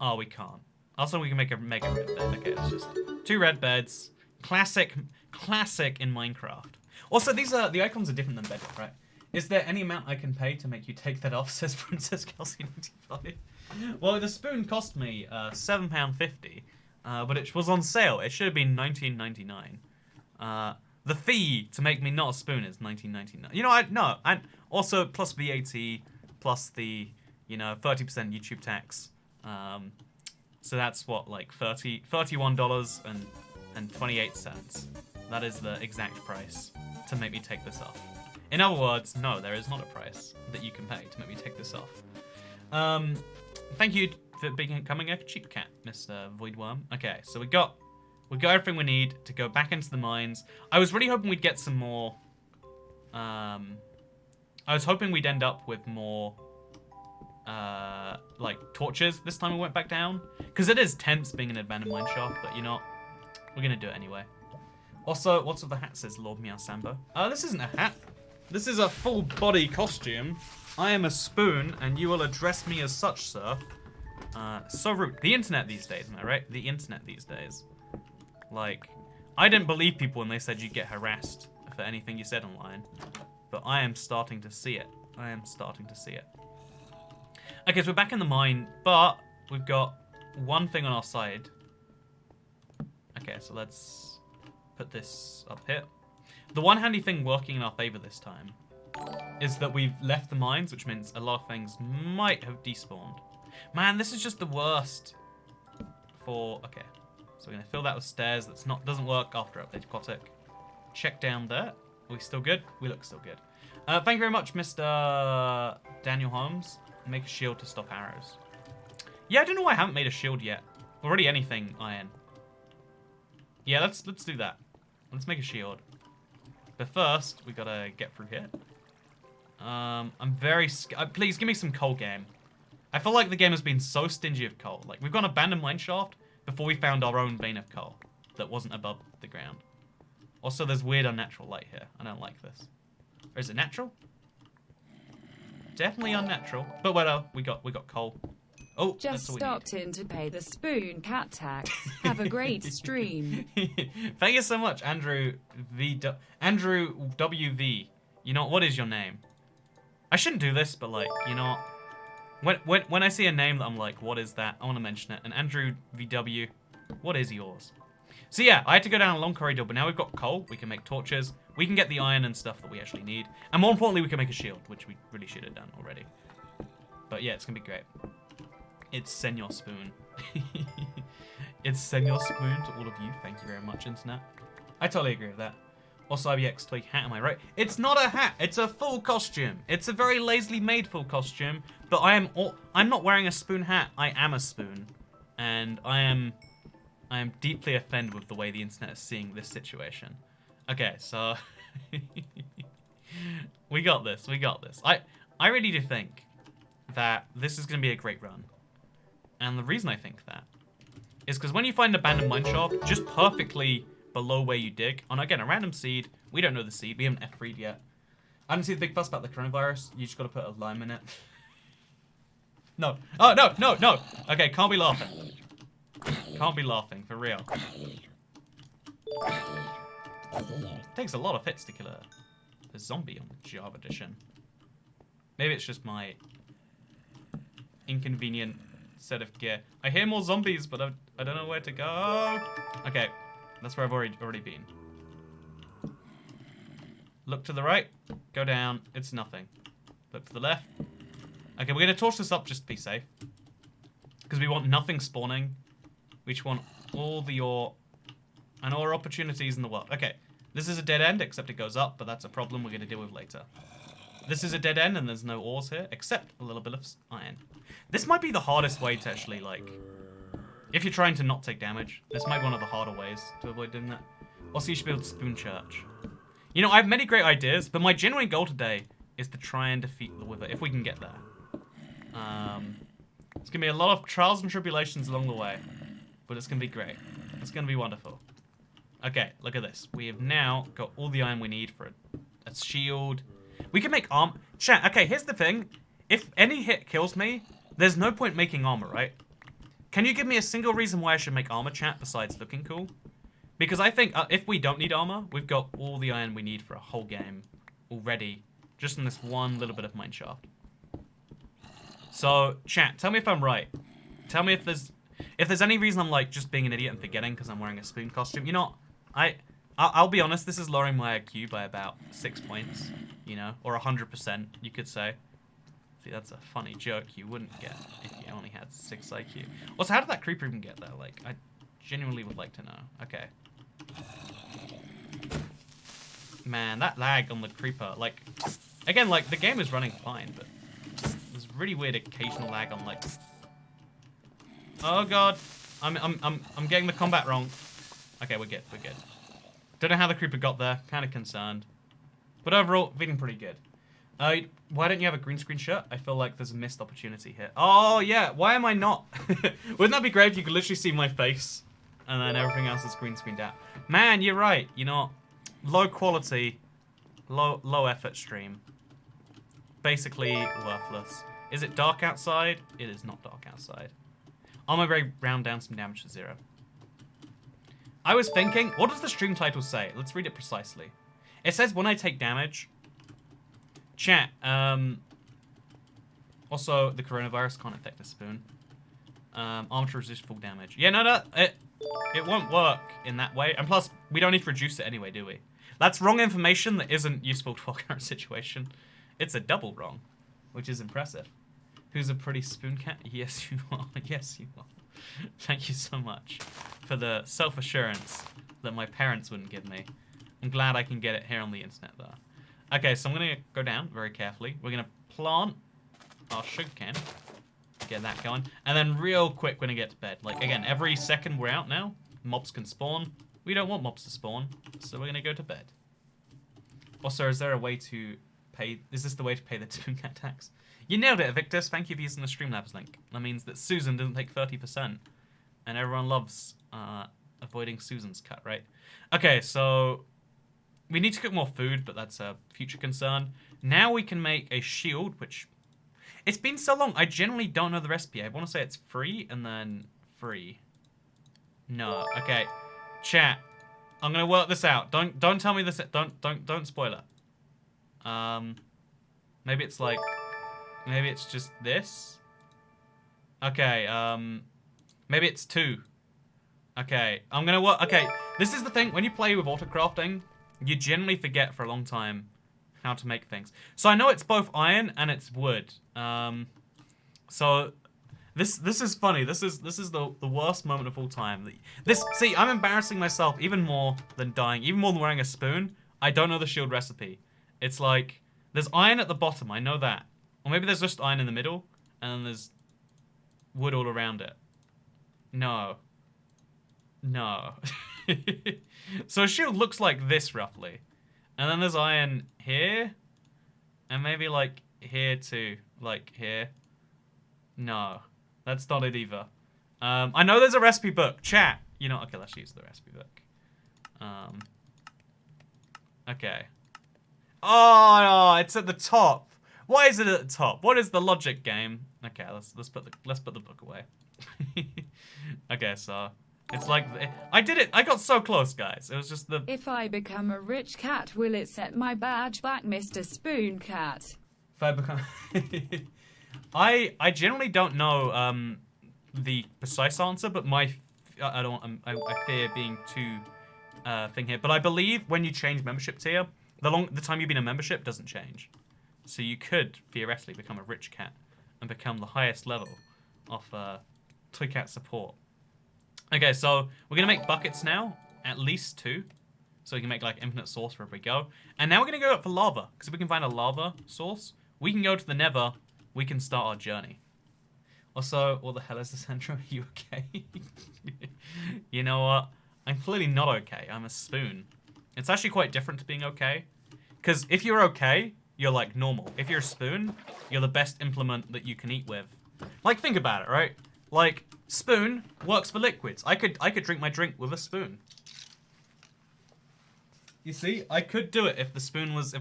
Oh, we can't. Also, we can make a red bed. Okay, it's just 2 red beds. Classic in Minecraft. Also, the icons are different than Bedrock, right? Is there any amount I can pay to make you take that off? Says Princess Kelsey 95. Well, the spoon cost me £7.50, but it was on sale. It should have been $19.99. The fee to make me not a spoon is $19.99. You know, and also plus VAT, plus the, $30% YouTube tax. So that's what, like $31.28. That is the exact price to make me take this off. In other words, no, there is not a price that you can pay to make me take this off. Thank you for becoming a cheap cat, Mr. Voidworm. Okay, so we got everything we need to go back into the mines. I was really hoping we'd get some more... I was hoping we'd end up with more... like, torches this time we went back down. Because it is tense being an abandoned mine shaft, but we're gonna do it anyway. Also, what's with the hat, says Lord Meow Sambo. This isn't a hat. This is a full body costume. I am a spoon, and you will address me as such, sir. So rude. The internet these days, am I right? The internet these days. Like, I didn't believe people when they said you'd get harassed for anything you said online. But I am starting to see it. I am starting to see it. Okay, so we're back in the mine, but we've got one thing on our side. Okay, so let's put this up here. The one handy thing working in our favor this time is that we've left the mines, which means a lot of things might have despawned. Man, this is just the worst for... Okay, so we're going to fill that with stairs. Doesn't work after update aquatic. Check down there. Are we still good? We look still good. Thank you very much, Mr. Daniel Holmes. Make a shield to stop arrows. Yeah, I don't know why I haven't made a shield yet. Already anything iron. Yeah, let's do that. Let's make a shield. But first, we gotta get through here. I'm very scared. Please, give me some coal, game. I feel like the game has been so stingy of coal. Like, we've got an abandoned mine shaft before we found our own vein of coal that wasn't above the ground. Also, there's weird unnatural light here. I don't like this. Or is it natural? Definitely unnatural. But well, we got coal. Oh, just stopped in to pay the spoon cat tax. Have a great stream. Thank you so much, Andrew WV. You know what is your name? I shouldn't do this, but like, when I see a name that I'm like, what is that? I want to mention it. And Andrew VW, what is yours? So yeah, I had to go down a long corridor, but now we've got coal. We can make torches. We can get the iron and stuff that we actually need. And more importantly, we can make a shield, which we really should have done already. But yeah, it's gonna be great. It's Senor Spoon. It's Senor Spoon to all of you. Thank you very much, internet. I totally agree with that. Also, IBX Twig hat, am I right? It's not a hat. It's a full costume. It's a very lazily made full costume. But I'm not wearing a spoon hat. I am a spoon, and I am deeply offended with the way the internet is seeing this situation. Okay, so we got this. We got this. I really do think that this is going to be a great run. And the reason I think that is because when you find an abandoned mine shaft just perfectly below where you dig, on again a random seed, we don't know the seed, we haven't F3'd yet. I didn't see the big fuss about the coronavirus. You just got to put a lime in it. No. Oh, no, no, no. Okay, can't be laughing. Can't be laughing, for real. Takes a lot of hits to kill a zombie on the Java edition. Maybe it's just my inconvenient set of gear. I hear more zombies, but I don't know where to go. Okay, that's where I've already been. Look to the right, go down, it's nothing. Look to the left. Okay, we're gonna torch this up just to be safe. Because we want nothing spawning. We just want all the ore and all our opportunities in the world. Okay, this is a dead end, except it goes up, but that's a problem we're gonna deal with later. This is a dead end and there's no ores here, except a little bit of iron. This might be the hardest way to actually, like, if you're trying to not take damage, this might be one of the harder ways to avoid doing that. Also, you should be able to spoon church. You know, I have many great ideas, but my genuine goal today is to try and defeat the Wither, if we can get there. It's going to be a lot of trials and tribulations along the way, but it's going to be great. It's going to be wonderful. Okay, look at this. We have now got all the iron we need for a shield. We can make armor. Chat, okay, here's the thing. If any hit kills me, there's no point making armor, right? Can you give me a single reason why I should make armor, chat, besides looking cool? Because I think if we don't need armor, we've got all the iron we need for a whole game already, just in this one little bit of mineshaft. So, chat, tell me if I'm right. Tell me if there's any reason I'm like just being an idiot and forgetting because I'm wearing a spoon costume. You know, I'll be honest, this is lowering my IQ by about 6 points, you know, or 100%, you could say. See, that's a funny joke you wouldn't get if you only had 6 IQ. Also, how did that creeper even get there? Like, I genuinely would like to know. Okay. Man, that lag on the creeper, like, again, like, the game is running fine, but there's really weird occasional lag on, like, oh god, I'm getting the combat wrong. Okay, we're good. Don't know how the creeper got there, kind of concerned, but overall, feeling pretty good. Why don't you have a green screen shirt? I feel like there's a missed opportunity here. Oh yeah, why am I not? Wouldn't that be great if you could literally see my face and then everything else is green screened out? Man, you're right. You know, low quality, low effort stream. Basically worthless. Is it dark outside? It is not dark outside. I'm gonna round down some damage to 0. I was thinking, what does the stream title say? Let's read it precisely. It says when I take damage. Chat, also the coronavirus can't affect the spoon. Armor to resist full damage. Yeah, no, it won't work in that way. And plus, we don't need to reduce it anyway, do we? That's wrong information that isn't useful to our current situation. It's a double wrong, which is impressive. Who's a pretty spoon cat? Yes, you are. Yes, you are. Thank you so much for the self-assurance that my parents wouldn't give me. I'm glad I can get it here on the internet, though. Okay, so I'm going to go down very carefully. We're going to plant our sugarcane. Get that going. And then real quick, we're going to get to bed. Like, again, every second we're out now, mobs can spawn. We don't want mobs to spawn, so we're going to go to bed. Also, is there a way to pay... Is this the way to pay the spoon cat tax? You nailed it, Victus. Thank you for using the Streamlabs link. That means that Susan didn't take 30%. And everyone loves avoiding Susan's cut, right? Okay, so... We need to cook more food, but that's a future concern. Now we can make a shield, which... It's been so long, I generally don't know the recipe. I want to say it's free, and then free. No, okay. Chat, I'm gonna work this out. Don't tell me this. Don't spoil it. Maybe it's like... Maybe it's just this? Okay, maybe it's 2. Okay, I'm gonna work... Okay, this is the thing. When you play with autocrafting... You generally forget for a long time how to make things. So I know it's both iron and it's wood. So this is funny. This is the worst moment of all time. See, I'm embarrassing myself even more than dying, even more than wearing a spoon. I don't know the shield recipe. It's like there's iron at the bottom. I know that, or maybe there's just iron in the middle, and then there's wood all around it. No. So a shield looks like this, roughly. And then there's iron here. And maybe, like, here, too. Like, here. No. That's not it, either. I know there's a recipe book. Chat. You know, okay, let's use the recipe book. Okay. Oh, it's at the top. Why is it at the top? What is the logic, game? Okay, let's put the book away. Okay, so... It's like, I did it. I got so close, guys. It was just the... If I become a rich cat, will it set my badge back, Mr. Spoon Cat? If I become... I generally don't know the precise answer, but I fear being too thing here. But I believe when you change membership tier, the time you've been a membership doesn't change. So you could theoretically become a rich cat and become the highest level of Toy Cat support. Okay, so we're gonna make buckets now, at least 2, so we can make like infinite source wherever we go. And now we're gonna go up for lava, because if we can find a lava source, we can go to the Nether. We can start our journey. Also, what the hell is this, Andrew? Are you okay? You know what? I'm clearly not okay. I'm a spoon. It's actually quite different to being okay, because if you're okay, you're like normal. If you're a spoon, you're the best implement that you can eat with. Like, think about it, right? Like, spoon works for liquids. I could drink my drink with a spoon. You see, I could do it if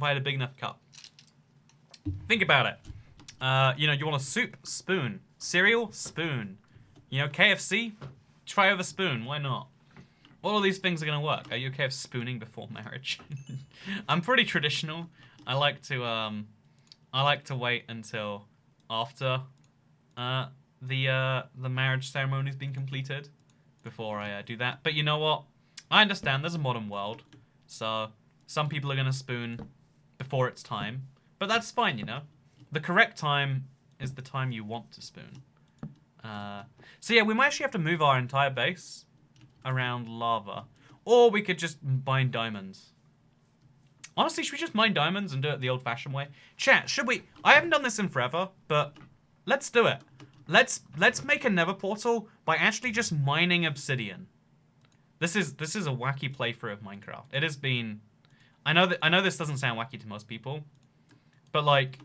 I had a big enough cup. Think about it. You know, you want a soup? Spoon. Cereal? Spoon. You know, KFC? Try over spoon. Why not? All of these things are gonna work. Are you okay with spooning before marriage? I'm pretty traditional. I like to wait until after the marriage ceremony's been completed before I do that. But you know what? I understand there's a modern world, so some people are gonna spoon before it's time, but that's fine, you know. The correct time is the time you want to spoon. So yeah, we might actually have to move our entire base around lava, or we could just mine diamonds. Honestly, should we just mine diamonds and do it the old-fashioned way? Chat, should we? I haven't done this in forever, but let's do it. Let's make a Nether portal by actually just mining obsidian. This is a wacky playthrough of Minecraft. It has been. I know this doesn't sound wacky to most people, but like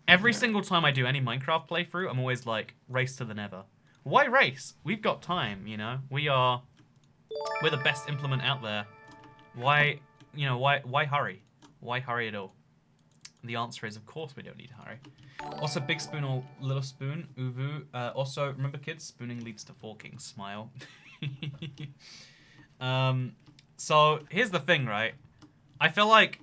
every single time I do any Minecraft playthrough, I'm always like, race to the Nether. Why race? We've got time, you know. We're the best implement out there. Why hurry? Why hurry at all? The answer is, of course, we don't need to hurry. Also, big spoon or little spoon, uvu. Also, remember, kids, spooning leads to forking. Smile. So here's the thing, right? I feel like,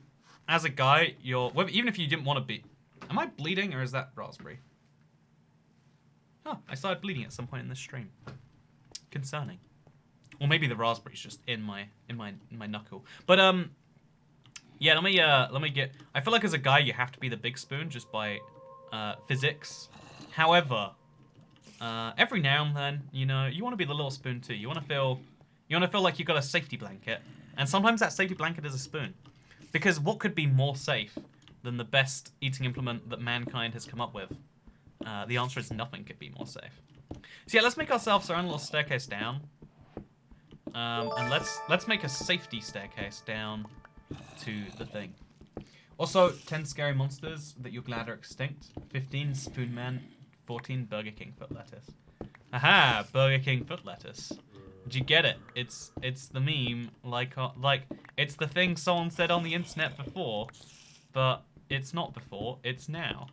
as a guy, even if you didn't want to be. Am I bleeding or is that raspberry? Oh, I started bleeding at some point in this stream. Concerning. Or maybe the raspberry's just in my knuckle. But yeah, let me get. I feel like as a guy you have to be the big spoon just by physics. However, every now and then, you know, you want to be the little spoon too. You want to feel like you've got a safety blanket, and sometimes that safety blanket is a spoon. Because what could be more safe than the best eating implement that mankind has come up with? The answer is nothing could be more safe. So yeah, let's make ourselves our own little staircase down. And let's make a safety staircase down to the thing. Also, 10 scary monsters that you're glad are extinct. 15 Spoon Man, 14 Burger King foot lettuce. Aha, Burger King foot lettuce. Did you get it? It's the meme, like it's the thing someone said on the internet before, but it's not before, it's now.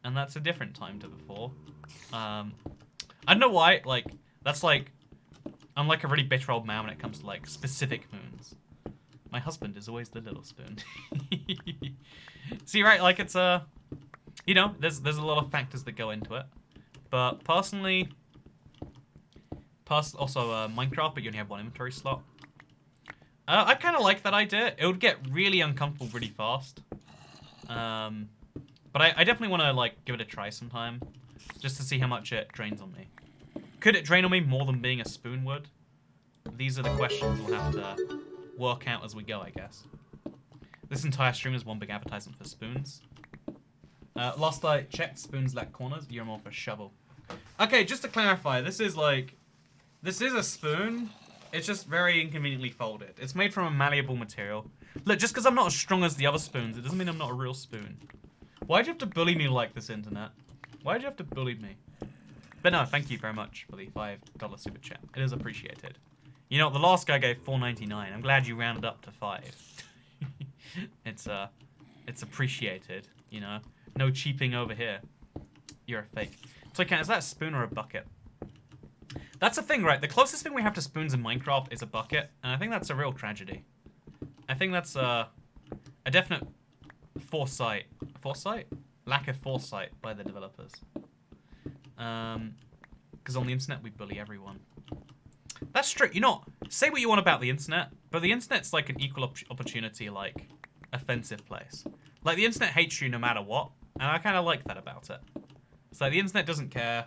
And that's a different time to before. I don't know why, like, that's like, I'm like a really bitter old man when it comes to like specific moons. My husband is always the little spoon. See, right, like it's you know, there's a lot of factors that go into it. But personally, also Minecraft, but you only have one inventory slot. I kind of like that idea. It would get really uncomfortable really fast. But I definitely want to like give it a try sometime, just to see how much it drains on me. Could it drain on me more than being a spoon would? These are the questions we'll have to work out as we go, I guess. This entire stream is one big advertisement for spoons. Last I checked, spoons lack corners. You're more for shovel. Okay, just to clarify, this is a spoon. It's just very inconveniently folded. It's made from a malleable material. Look, just because I'm not as strong as the other spoons, it doesn't mean I'm not a real spoon. Why'd you have to bully me like this, internet? Why'd you have to bully me? But no, thank you very much for the $5 super chat. It is appreciated. You know, the last guy gave $4.99. I'm glad you rounded up to 5. It's appreciated, you know. No cheaping over here. You're a fake. Toy Cat, is that a spoon or a bucket? That's the thing, right? The closest thing we have to spoons in Minecraft is a bucket, and I think that's a real tragedy. I think that's a definite foresight. Foresight? Lack of foresight by the developers. Because on the internet we bully everyone. That's true. You know, say what you want about the internet, but the internet's like an equal opportunity, like, offensive place. Like, the internet hates you no matter what, and I kind of like that about it. It's like the internet doesn't care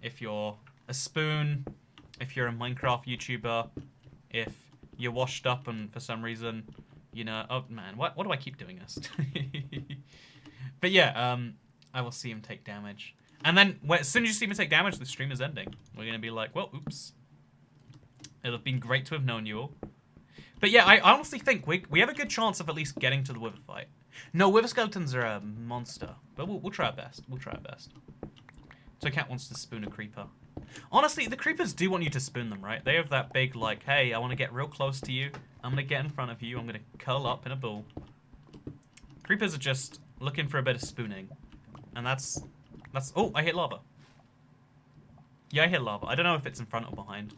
if you're a spoon, if you're a Minecraft YouTuber, if you're washed up and for some reason, you know, oh man, what do I keep doing this? But yeah, I will see him take damage. And then, as soon as you see him take damage, the stream is ending. We're going to be like, well, oops. It'll have been great to have known you all. But yeah, I honestly think we have a good chance of at least getting to the Wither fight. No, Wither skeletons are a monster. But we'll try our best. We'll try our best. So Cat wants to spoon a creeper. Honestly, the creepers do want you to spoon them, right? They have that big, like, hey, I want to get real close to you. I'm going to get in front of you. I'm going to curl up in a ball. Creepers are just looking for a bit of spooning. And that's... Oh, I hit lava. Yeah, I hit lava. I don't know if it's in front or behind.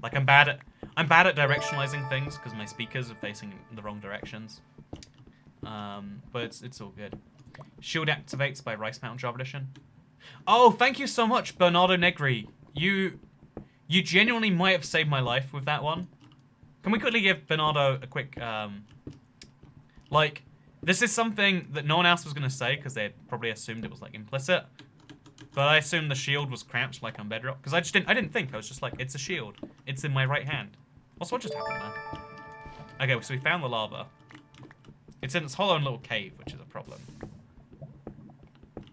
Like, I'm bad at directionalizing things because my speakers are facing the wrong directions. But it's all good. Shield activates by Rice Mountain Java Edition. Oh, thank you so much, Bernardo Negri. You genuinely might have saved my life with that one. Can we quickly give Bernardo a quick, like, this is something that no one else was going to say because they probably assumed it was, like, implicit. But I assumed the shield was crouched, like, on Bedrock. Because I didn't think. I was just like, it's a shield. It's in my right hand. Also, what just happened there? Okay, so we found the lava. It's in its hollow little cave, which is a problem.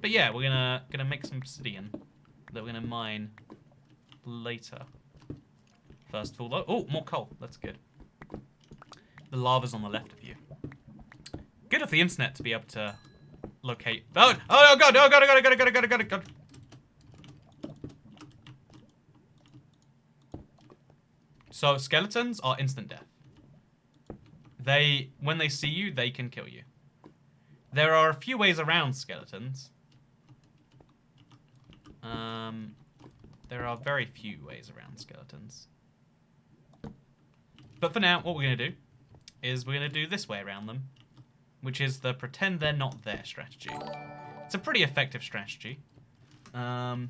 But yeah, we're gonna make some obsidian that we're gonna mine later. First of all, though, oh, more coal. That's good. The lava's on the left of you. Good of the internet to be able to locate. Oh god! Oh god! So skeletons are instant death. When they see you, they can kill you. There are a few ways around skeletons. There are very few ways around skeletons. But for now, what we're going to do is we're going to do this way around them, which is the pretend they're not there strategy. It's a pretty effective strategy. The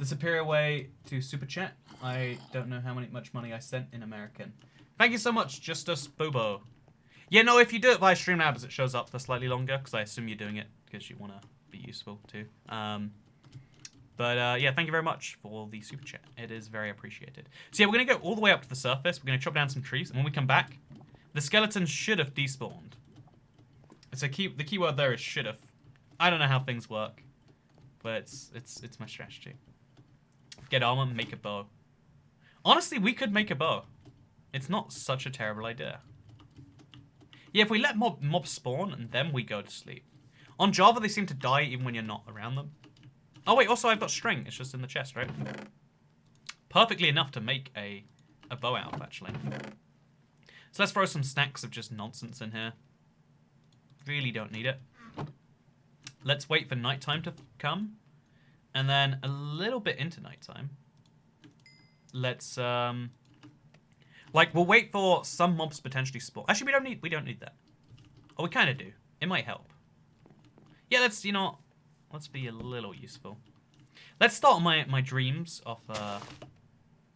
superior way to super chat. I don't know how much money I sent in American. Thank you so much, Justus Bobo. Yeah, no, if you do it via Streamlabs, it shows up for slightly longer, because I assume you're doing it because you want to be useful too. Yeah, thank you very much for the super chat. It is very appreciated. So yeah, we're going to go all the way up to the surface. We're going to chop down some trees, and when we come back, the skeletons should have despawned. The key word there is should have. I don't know how things work, but it's my strategy. Get armor, make a bow. Honestly, we could make a bow. It's not such a terrible idea. Yeah, if we let mobs spawn and then we go to sleep. On Java, they seem to die even when you're not around them. Oh wait, also I've got string. It's just in the chest, right? Perfectly enough to make a bow out of, actually. So let's throw some stacks of just nonsense in here. Really don't need it. Let's wait for nighttime to come. And then a little bit into nighttime. Let's, like, we'll wait for some mobs potentially spawn. Actually, we don't need that. Oh, we kind of do. It might help. Yeah, let's be a little useful. Let's start my dreams of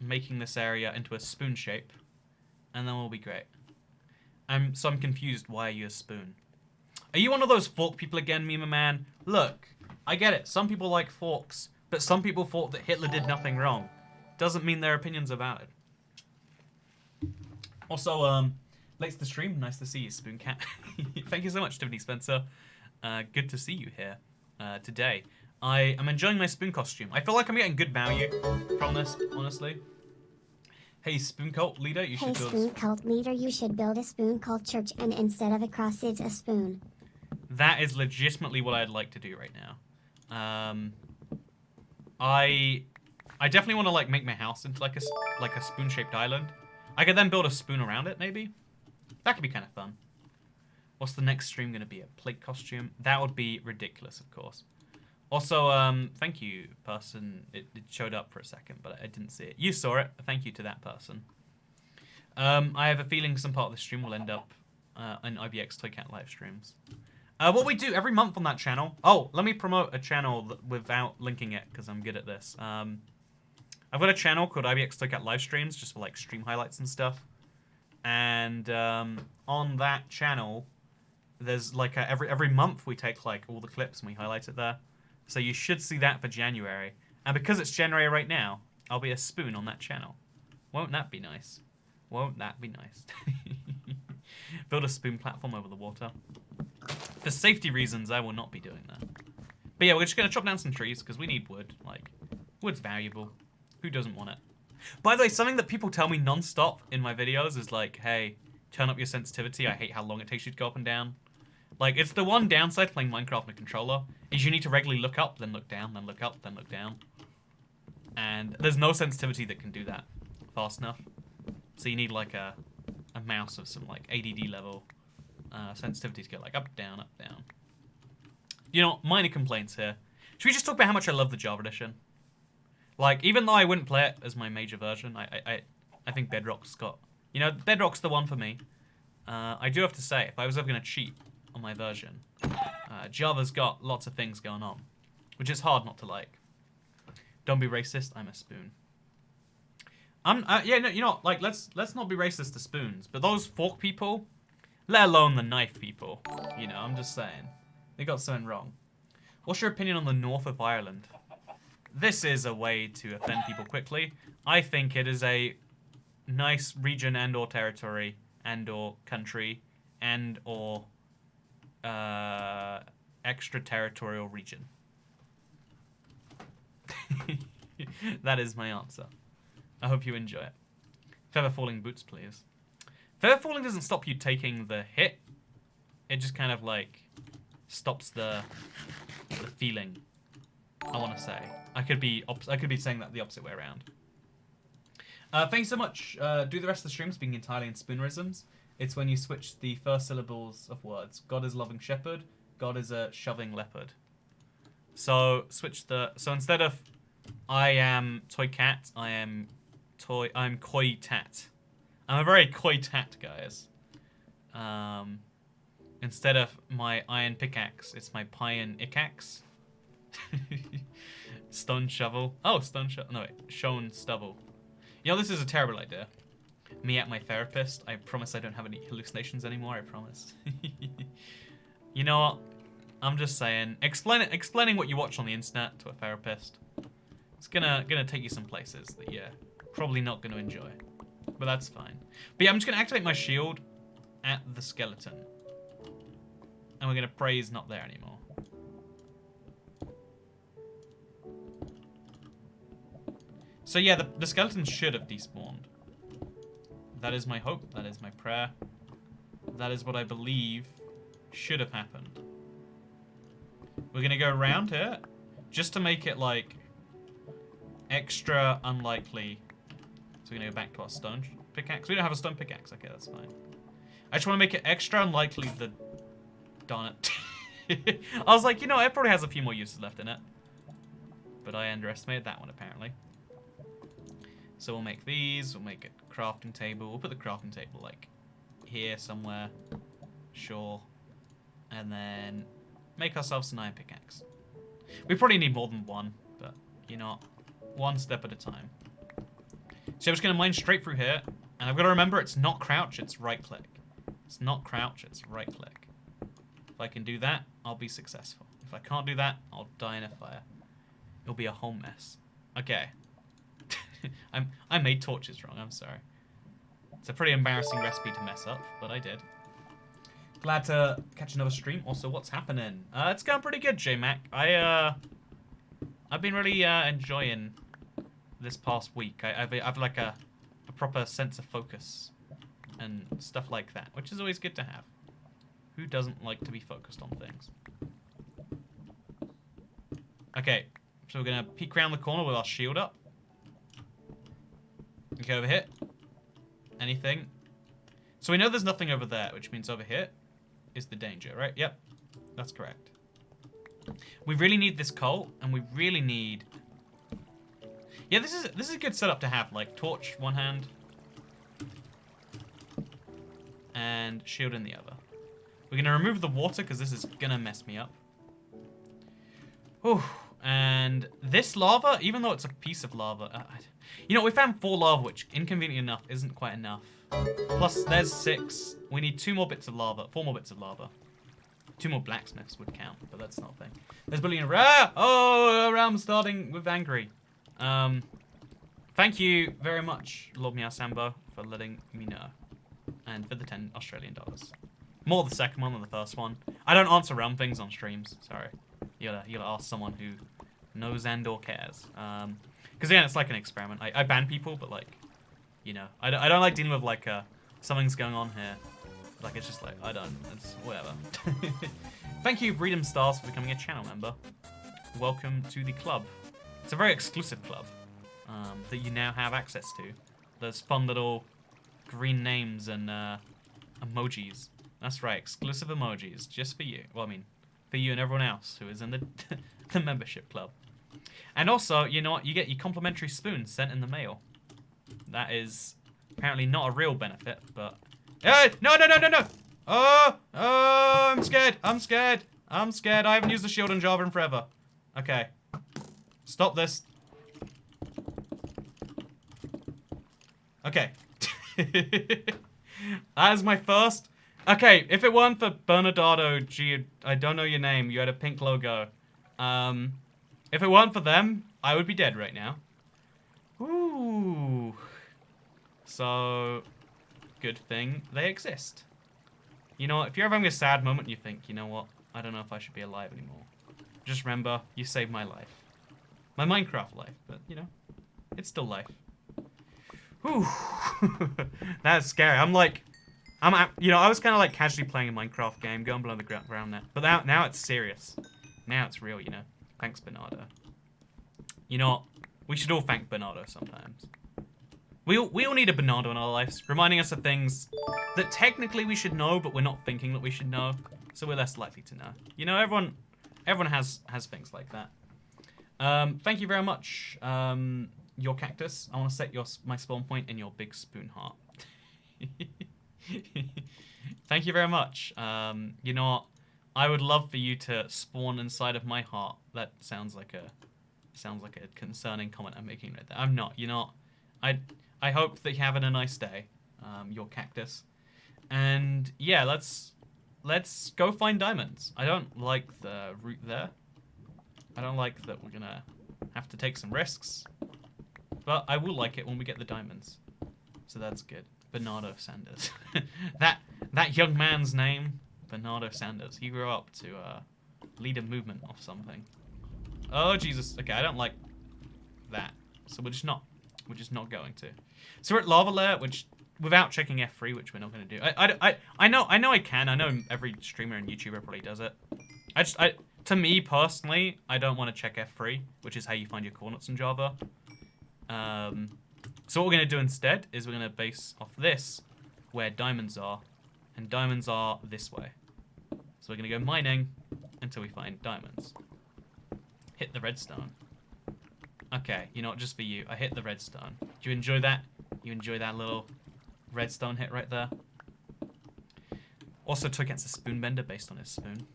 making this area into a spoon shape, and then we'll be great. I'm confused. Why are you a spoon? Are you one of those fork people again, Mima Man? Look, I get it. Some people like forks, but some people thought that Hitler did nothing wrong. Doesn't mean their opinions are valid. Also, late to the stream. Nice to see you, Spoon Cat. Thank you so much, Tiffany Spencer. Good to see you here today. I am enjoying my spoon costume. I feel like I'm getting good value from this, honestly. Hey, Spoon Cult Leader, you should build. Hey, Spoon Cult Leader, you should build a spoon called church, and instead of a cross, it's a spoon. That is legitimately what I'd like to do right now. I definitely want to like make my house into like a spoon-shaped island. I could then build a spoon around it, maybe. That could be kind of fun. What's the next stream going to be? A plate costume? That would be ridiculous, of course. Also, thank you, person. It showed up for a second, but I didn't see it. You saw it. Thank you to that person. I have a feeling some part of the stream will end up in IBX Toycat live streams. What we do every month on that channel... Oh, let me promote a channel without linking it, because I'm good at this. I've got a channel called IBX Toycat live streams, just for like stream highlights and stuff. And on that channel, there's like every month we take like all the clips and we highlight it there. So you should see that for January. And because it's January right now, I'll be a spoon on that channel. Won't that be nice? Won't that be nice? Build a spoon platform over the water. For safety reasons, I will not be doing that. But yeah, we're just going to chop down some trees because we need wood. Like, wood's valuable. Who doesn't want it? By the way, something that people tell me non-stop in my videos is like, hey, turn up your sensitivity. I hate how long it takes you to go up and down. Like, it's the one downside playing Minecraft on a controller, is you need to regularly look up, then look down, then look up, then look down. And there's no sensitivity that can do that fast enough. So you need, like, a mouse of some, like, ADD level sensitivity to get, like, up, down, up, down. You know, minor complaints here. Should we just talk about how much I love the Java edition? Like, even though I wouldn't play it as my major version, I think Bedrock's got... You know, Bedrock's the one for me. I do have to say, if I was ever going to cheat on my version, Java's got lots of things going on, which is hard not to like. Don't be racist, I'm a spoon. Yeah, no, you know, like, let's not be racist to spoons, but those fork people, let alone the knife people, you know, I'm just saying. They got something wrong. What's your opinion on the north of Ireland? This is a way to offend people quickly. I think it is a nice region and or territory and or country and or extraterritorial region. That is my answer. I hope you enjoy it. Feather falling boots, please. Feather falling doesn't stop you taking the hit. It just kind of like stops the feeling. I want to say. I could be saying that the opposite way around. Thanks so much. Do the rest of the stream speaking entirely in spoonerisms. It's when you switch the first syllables of words. God is loving shepherd. God is a shoving leopard. So switch the. So instead of I am toy cat, I'm coy tat. I'm a very coy tat, guys. Instead of my iron pickaxe, it's my pion ickaxe. Stone shovel. Oh, stone shovel. No, wait. Shown stubble. You know, this is a terrible idea. Me at my therapist. I promise I don't have any hallucinations anymore. I promise. You know what? I'm just saying. Explaining what you watch on the internet to a therapist. It's gonna take you some places that you're probably not gonna enjoy. But that's fine. But yeah, I'm just gonna activate my shield at the skeleton. And we're gonna pray he's not there anymore. So yeah, the skeletons should have despawned. That is my hope. That is my prayer. That is what I believe should have happened. We're gonna go around here just to make it like extra unlikely. So we're gonna go back to our stone pickaxe. We don't have a stone pickaxe. Okay, that's fine. I just want to make it extra unlikely that... Darn it. I was like, you know, it probably has a few more uses left in it. But I underestimated that one, apparently. So we'll make these. We'll make a crafting table. We'll put the crafting table, like, here somewhere. Sure. And then make ourselves an iron pickaxe. We probably need more than one, but, you know, one step at a time. So I'm just going to mine straight through here. And I've got to remember, it's not crouch, it's right-click. It's not crouch, it's right-click. If I can do that, I'll be successful. If I can't do that, I'll die in a fire. It'll be a whole mess. Okay. I made torches wrong, I'm sorry. It's a pretty embarrassing recipe to mess up, but I did. Glad to catch another stream. Also, what's happening? It's going pretty good, J-Mac. I've been really enjoying this past week. I've like a proper sense of focus and stuff like that, which is always good to have. Who doesn't like to be focused on things? Okay, so we're gonna peek around the corner with our shield up. Okay, over here. Anything? So we know there's nothing over there, which means over here is the danger, right? Yep, that's correct. We really need this coal, and we really need... Yeah, this is a good setup to have. Like, torch one hand. And shield in the other. We're going to remove the water, because this is going to mess me up. Whew. And this lava, even though it's a piece of lava... you know, we found 4 lava, which, inconvenient enough, isn't quite enough. Plus, there's 6. We need 2 more bits of lava. 4 more bits of lava. 2 more blacksmiths would count, but that's not a thing. There's bullion. Oh, I'm starting with angry. Thank you very much, Lord Meow Sambo, for letting me know. And for the 10 Australian dollars. More the second one than the first one. I don't answer realm things on streams. Sorry. You gotta ask someone who knows and or cares. Because again, it's like an experiment. I ban people, but like, you know, I don't like dealing with like something's going on here. Like it's just like it's whatever. Thank you, Freedom Stars, for becoming a channel member. Welcome to the club. It's a very exclusive club that you now have access to. There's fun little green names and emojis. That's right, exclusive emojis just for you. Well, I mean, for you and everyone else who is in the membership club. And also, you know what? You get your complimentary spoons sent in the mail. That is apparently not a real benefit, but... Hey! No! Oh, I'm scared. I'm scared. I haven't used the shield on Java in forever. Okay. Stop this. Okay. That is my first... Okay, if it weren't for Bernardado, I don't know your name. You had a pink logo. If it weren't for them, I would be dead right now. Ooh. So, good thing they exist. You know what? If you're ever having a sad moment, you think, you know what? I don't know if I should be alive anymore. Just remember, you saved my life. My Minecraft life, but, you know, it's still life. Whew. That's scary. You know, I was kind of like casually playing a Minecraft game, going below the ground net. But now it's serious. Now it's real, you know. Thanks, Bernardo. You know what? We should all thank Bernardo sometimes. We all need a Bernardo in our lives, reminding us of things that technically we should know, but we're not thinking that we should know, so we're less likely to know. You know, everyone has things like that. Thank you very much, your cactus. I want to set my spawn point in your big spoon heart. Thank you very much. You know what? I would love for you to spawn inside of my heart. That sounds like a concerning comment I'm making right there. I'm not. You know, I hope that you're having a nice day, your cactus. And yeah, let's go find diamonds. I don't like the route there. I don't like that we're gonna have to take some risks. But I will like it when we get the diamonds. So that's good. Bernardo Sanders. that young man's name, Bernardo Sanders. He grew up to lead a movement of something. Oh Jesus. Okay, I don't like that. So we're just not going to. So we're at lava layer, which without checking F3, which we're not going to do. I know I can. I know every streamer and YouTuber probably does it. To me personally, I don't want to check F3, which is how you find your coordinates in Java. So what we're going to do instead is we're going to base off this, where diamonds are, and diamonds are this way. So we're going to go mining until we find diamonds. Hit the redstone. Okay, you know what, just for you, I hit the redstone. Do you enjoy that? You enjoy that little redstone hit right there? Also took against a spoon bender based on his spoon.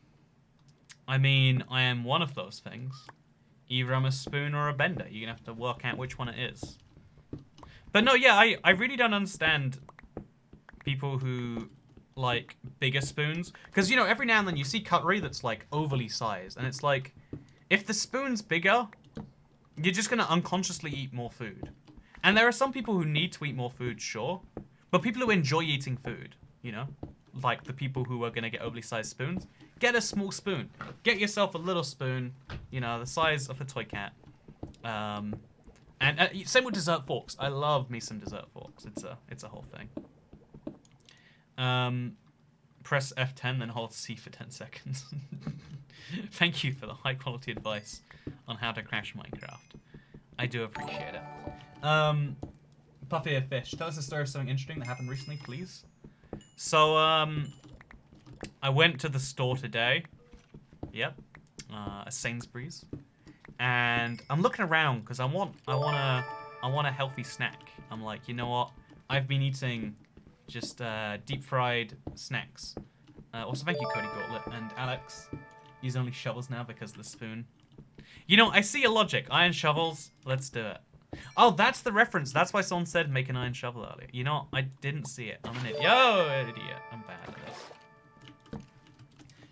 I mean, I am one of those things. Either I'm a spoon or a bender. You're going to have to work out which one it is. But no, yeah, I really don't understand people who like bigger spoons. Because, you know, every now and then you see cutlery that's like overly sized. And it's like, if the spoon's bigger, you're just going to unconsciously eat more food. And there are some people who need to eat more food, sure. But people who enjoy eating food, you know, like the people who are going to get overly sized spoons, get a small spoon. Get yourself a little spoon, you know, the size of a toy cat. And same with dessert forks. I love me some dessert forks. It's a whole thing. Press F10, then hold C for 10 seconds. Thank you for the high quality advice on how to crash Minecraft. I do appreciate it. Puffy a Fish, tell us a story of something interesting that happened recently, please. So, I went to the store today. Yep. a Sainsbury's, and I'm looking around because I want a healthy snack. I'm like, you know what? I've been eating just deep fried snacks. Also, thank you, Cody Gauntlet and Alex. Use only shovels now because of the spoon. You know, I see your logic. Iron shovels. Let's do it. Oh, that's the reference. That's why someone said make an iron shovel earlier. You know, I didn't see it. I'm an idiot. Yo, idiot. I'm bad at this.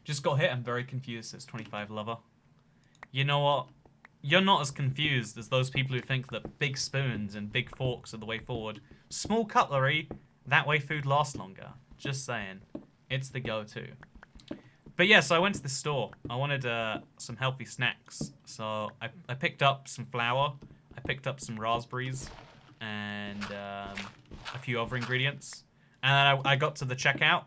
Just got hit. I'm very confused. It's 25 lover. You know what? You're not as confused as those people who think that big spoons and big forks are the way forward. Small cutlery, that way food lasts longer. Just saying. It's the go-to. But yeah, so I went to the store. I wanted some healthy snacks. So I picked up some flour. I picked up some raspberries. And a few other ingredients. And then I got to the checkout.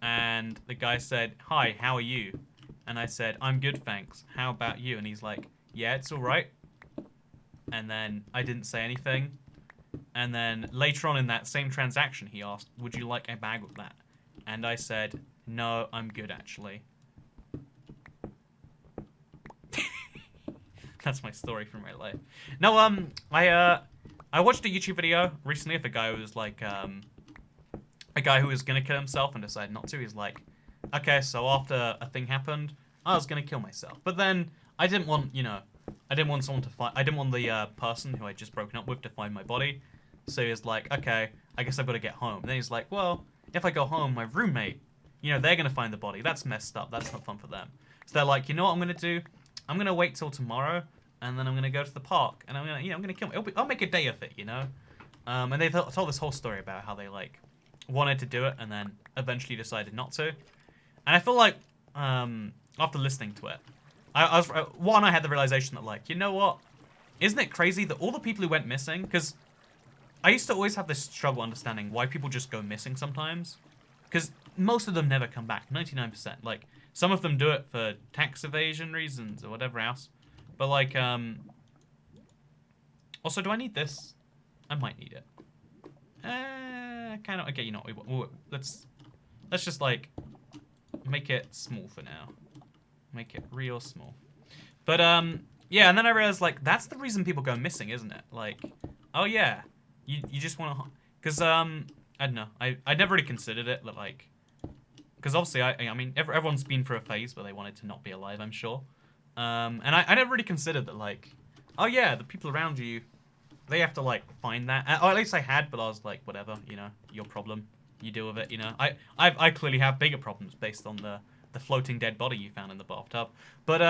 And the guy said, "Hi, how are you?" And I said, "I'm good, thanks. How about you?" And he's like, "Yeah, it's all right." And then I didn't say anything. And then later on in that same transaction, he asked, "Would you like a bag of that?" And I said, "No, I'm good, actually." That's my story from my life. No, I watched a YouTube video recently of a guy who was like, a guy who was gonna kill himself and decided not to. He's like, okay, so after a thing happened, I was gonna kill myself. But then I didn't want, you know, I didn't want someone to find, I didn't want the person who I'd just broken up with to find my body. So he was like, okay, I guess I've got to get home. And then he's like, well, if I go home, my roommate, you know, they're gonna find the body. That's messed up. That's not fun for them. So they're like, you know what I'm gonna do? I'm gonna wait till tomorrow, and then I'm gonna go to the park, and I'm gonna, you know, I'm gonna kill me. I'll make a day of it, you know. And they told this whole story about how they like wanted to do it, and then eventually decided not to. And I feel like after listening to it, I had the realization that like, you know what? Isn't it crazy that all the people who went missing? Because I used to always have this struggle understanding why people just go missing sometimes. Because most of them never come back, 99%. Like, some of them do it for tax evasion reasons or whatever else. But, like, also, do I need this? I might need it. Kind of. Okay, you know what? Let's just, like, make it small for now. Make it real small. But, yeah, and then I realized, like, that's the reason people go missing, isn't it? Like, oh, yeah, you just want to... Because, I don't know. I never really considered it, like... Because obviously, I mean, everyone's been through a phase where they wanted to not be alive, I'm sure. And I never really considered that, like... Oh, yeah, the people around you, they have to, like, find that. Or at least I had, but I was like, whatever, you know, your problem. You deal with it, you know. I clearly have bigger problems based on the floating dead body you found in the bathtub. But,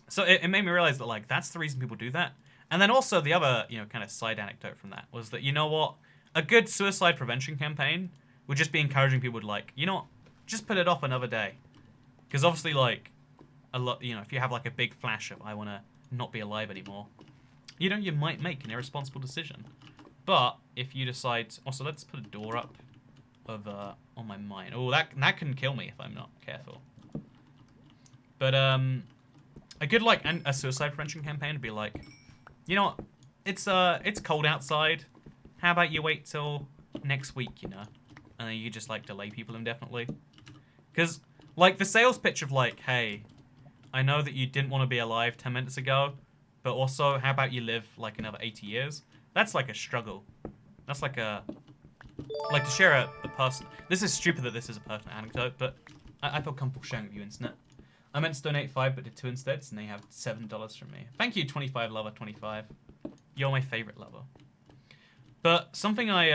so it made me realize that, like, that's the reason people do that. And then also the other, you know, kind of side anecdote from that was that, you know what? A good suicide prevention campaign would just be encouraging people to, like, you know what? Just put it off another day. Because obviously, like, a lot, you know, if you have, like, a big flash of, I want to not be alive anymore, you know, you might make an irresponsible decision. But if you decide... Also, let's put a door up of, on my mine. Oh, that can kill me if I'm not careful. But, a good, like, a suicide prevention campaign would be like, you know what? It's cold outside. How about you wait till next week, you know? And then you just, like, delay people indefinitely. Because, like, the sales pitch of, like, hey, I know that you didn't want to be alive 10 minutes ago, but also, how about you live, like, another 80 years? That's, like, a struggle. That's, like, a... Like, to share a person... This is stupid that this is a personal anecdote, but I feel comfortable sharing with you, Internet. I meant to donate 5, but did 2 instead, and they have $7 from me. Thank you, 25 lover, 25. You're my favorite lover. But something I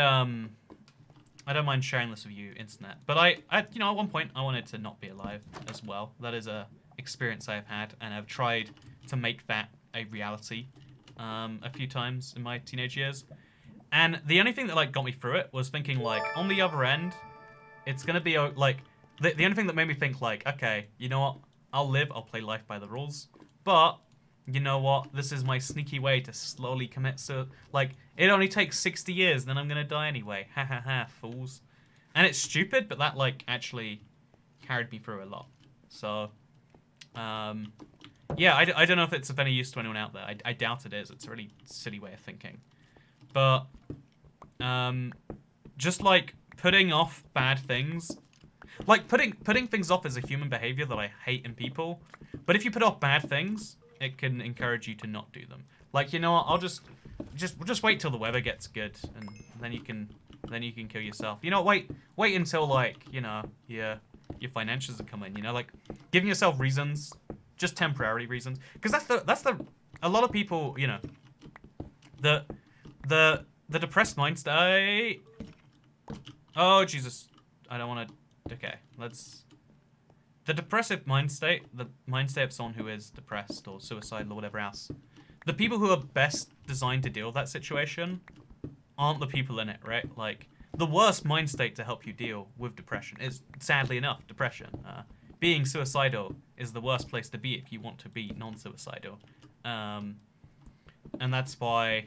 don't mind sharing this with you, Internet. But I, you know, at one point, I wanted to not be alive as well. That is a experience I've had, and I've tried to make that a reality a few times in my teenage years. And the only thing that, like, got me through it was thinking, like, on the other end, it's gonna be, like, the only thing that made me think, like, okay, you know what? I'll live, I'll play life by the rules. But, you know what? This is my sneaky way to slowly commit, so, like, it only takes 60 years, then I'm gonna die anyway. Ha ha ha, fools. And it's stupid, but that, like, actually carried me through a lot. So, yeah, I don't know if it's of any use to anyone out there. I doubt it is. It's a really silly way of thinking. But, just, like, putting off bad things Like, putting things off is a human behavior that I hate in people. But if you put off bad things, it can encourage you to not do them. Like, you know what? I'll just wait till the weather gets good, and then you can kill yourself. You know, wait until, like, you know, your financials are coming. You know, like giving yourself reasons, just temporary reasons, because that's the a lot of people, you know, the depressed mind state. Oh Jesus, I don't want to. Okay, let's. The depressive mind state, the mind state of someone who is depressed or suicidal or whatever else. The people who are best designed to deal with that situation aren't the people in it, right? Like, the worst mind state to help you deal with depression is, sadly enough, depression. Being suicidal is the worst place to be if you want to be non-suicidal. And that's why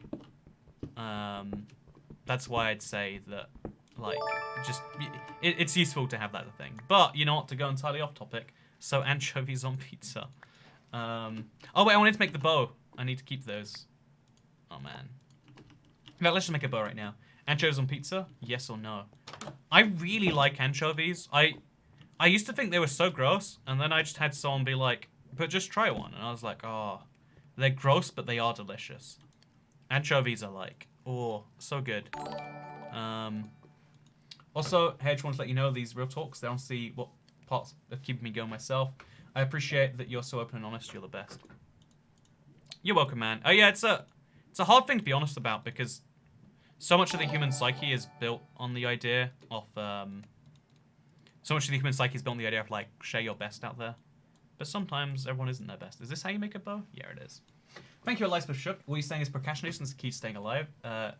I'd say that, like, just, it's useful to have that thing. But, you know what, to go entirely off topic, so anchovies on pizza. Oh wait, I wanted to make the bow. I need to keep those. Oh man. Now let's just make a bow right now. Anchovies on pizza? Yes or no? I really like anchovies. I used to think they were so gross, and then I just had someone be like, but just try one. And I was like, oh, they're gross, but they are delicious. Anchovies are like, oh, so good. Also, hey, I just want to let you know these real talks, they don't see what parts of keeping me going myself. I appreciate that you're so open and honest. You're the best. You're welcome, man. Oh yeah, it's a hard thing to be honest about, because so much of the human psyche is built on the idea of like, share your best out there. But sometimes everyone isn't their best. Is this how you make a bow? Yeah, it is. Thank you, Elizabeth Shook. What you're saying is procrastination is the key to staying alive.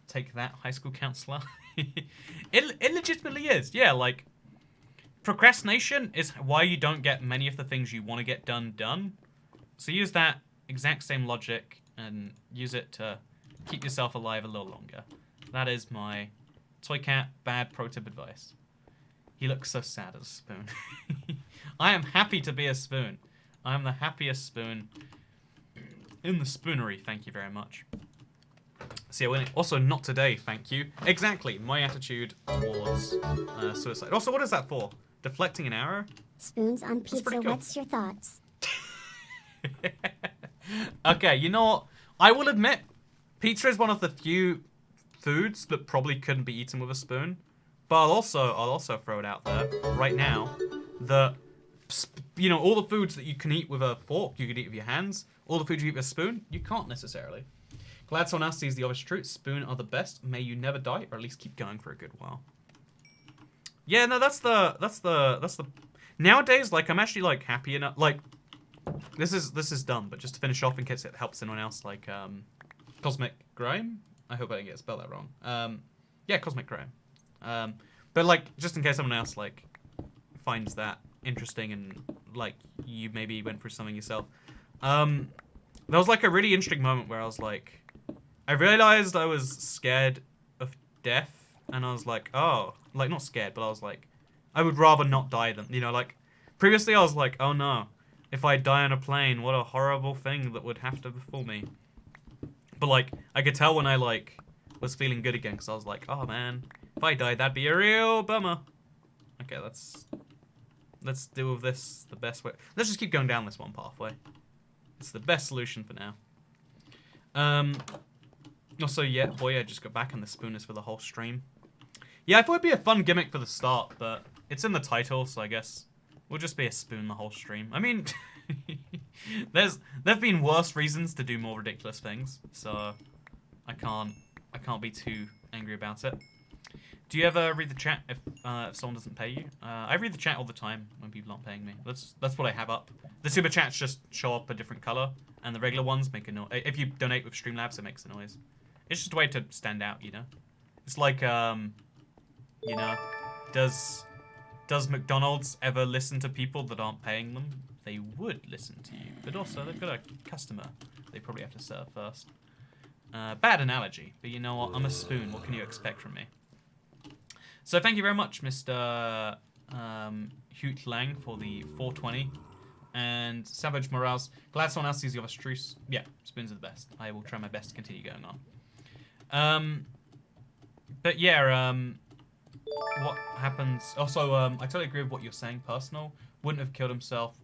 Take that, high school counselor. It legitimately is. Yeah, like, procrastination is why you don't get many of the things you want to get done. So use that exact same logic and use it to keep yourself alive a little longer. That is my Toy Cat bad pro tip advice. He looks so sad as a spoon. I am happy to be a spoon. I am the happiest spoon in the spoonery. Thank you very much. So yeah, also not today, thank you. Exactly, my attitude towards suicide. Also, what is that for? Deflecting an arrow? Spoons on pizza, cool. What's your thoughts? Okay, you know what? I will admit, pizza is one of the few foods that probably couldn't be eaten with a spoon. But I'll also throw it out there right now that, you know, all the foods that you can eat with a fork, you can eat with your hands. All the food you eat with a spoon, you can't necessarily. Glad someone else sees the obvious truth. Spoon are the best. May you never die, or at least keep going for a good while. Yeah, no, that's the. Nowadays, like, I'm actually like happy enough. Like, this is dumb, but just to finish off in case it helps anyone else, like Cosmic Grime. I hope I didn't get spelled that wrong. Yeah, Cosmic Grime. But like, just in case someone else like finds that interesting and like you maybe went through something yourself. There was like a really interesting moment where I was like, I realized I was scared of death, and I was like, oh, like not scared, but I was like, I would rather not die than, you know, like previously I was like, oh no, if I die on a plane, what a horrible thing that would have to befall me. But like, I could tell when I like was feeling good again, because I was like, oh man, if I died, that'd be a real bummer. Okay, let's deal with this the best way. Let's just keep going down this one pathway. It's the best solution for now. Also, yeah, boy, I just got back on the spooners for the whole stream. Yeah, I thought it'd be a fun gimmick for the start, but it's in the title, so I guess we'll just be a spoon the whole stream. I mean, there've been worse reasons to do more ridiculous things, so I can't be too angry about it. Do you ever read the chat if someone doesn't pay you? I read the chat all the time when people aren't paying me. That's what I have up. The super chats just show up a different color, and the regular ones make a noise. If you donate with Streamlabs, it makes a noise. It's just a way to stand out, you know. It's like you know, does McDonald's ever listen to people that aren't paying them? They would listen to you, but also they've got a customer they probably have to serve first. Bad analogy, but you know what? I'm a spoon. What can you expect from me? So thank you very much, Mr. Hoot Lang, for the 420. And Savage Morales. Glad someone else sees the truce. Yeah, spoons are the best. I will try my best to continue going on. But yeah, what happens... Also, I totally agree with what you're saying, personal. Wouldn't have killed himself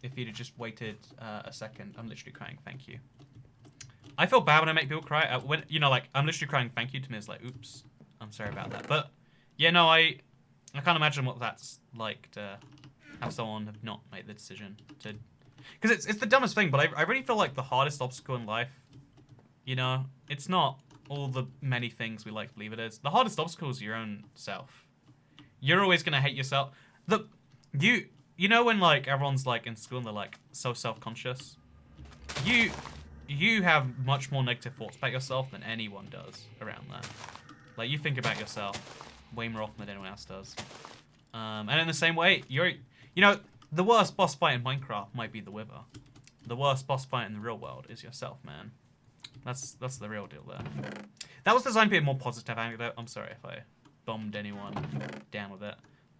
if he'd have just waited a second. I'm literally crying, thank you. I feel bad when I make people cry. When, you know, like, I'm literally crying thank you to me. It's like, oops, I'm sorry about that. But, yeah, no, I can't imagine what that's like to have someone have not made the decision to... Because it's the dumbest thing, but I really feel like the hardest obstacle in life, you know, it's not all the many things we like to believe it is. The hardest obstacle is your own self. You're always going to hate yourself. You know when, like, everyone's, like, in school and they're, like, so self-conscious? You have much more negative thoughts about yourself than anyone does around that. Like, you think about yourself way more often than anyone else does. And in the same way, you know, the worst boss fight in Minecraft might be the Wither. The worst boss fight in the real world is yourself, man. That's the real deal there. That was designed to be a more positive anecdote. I'm sorry if I bombed anyone down with it.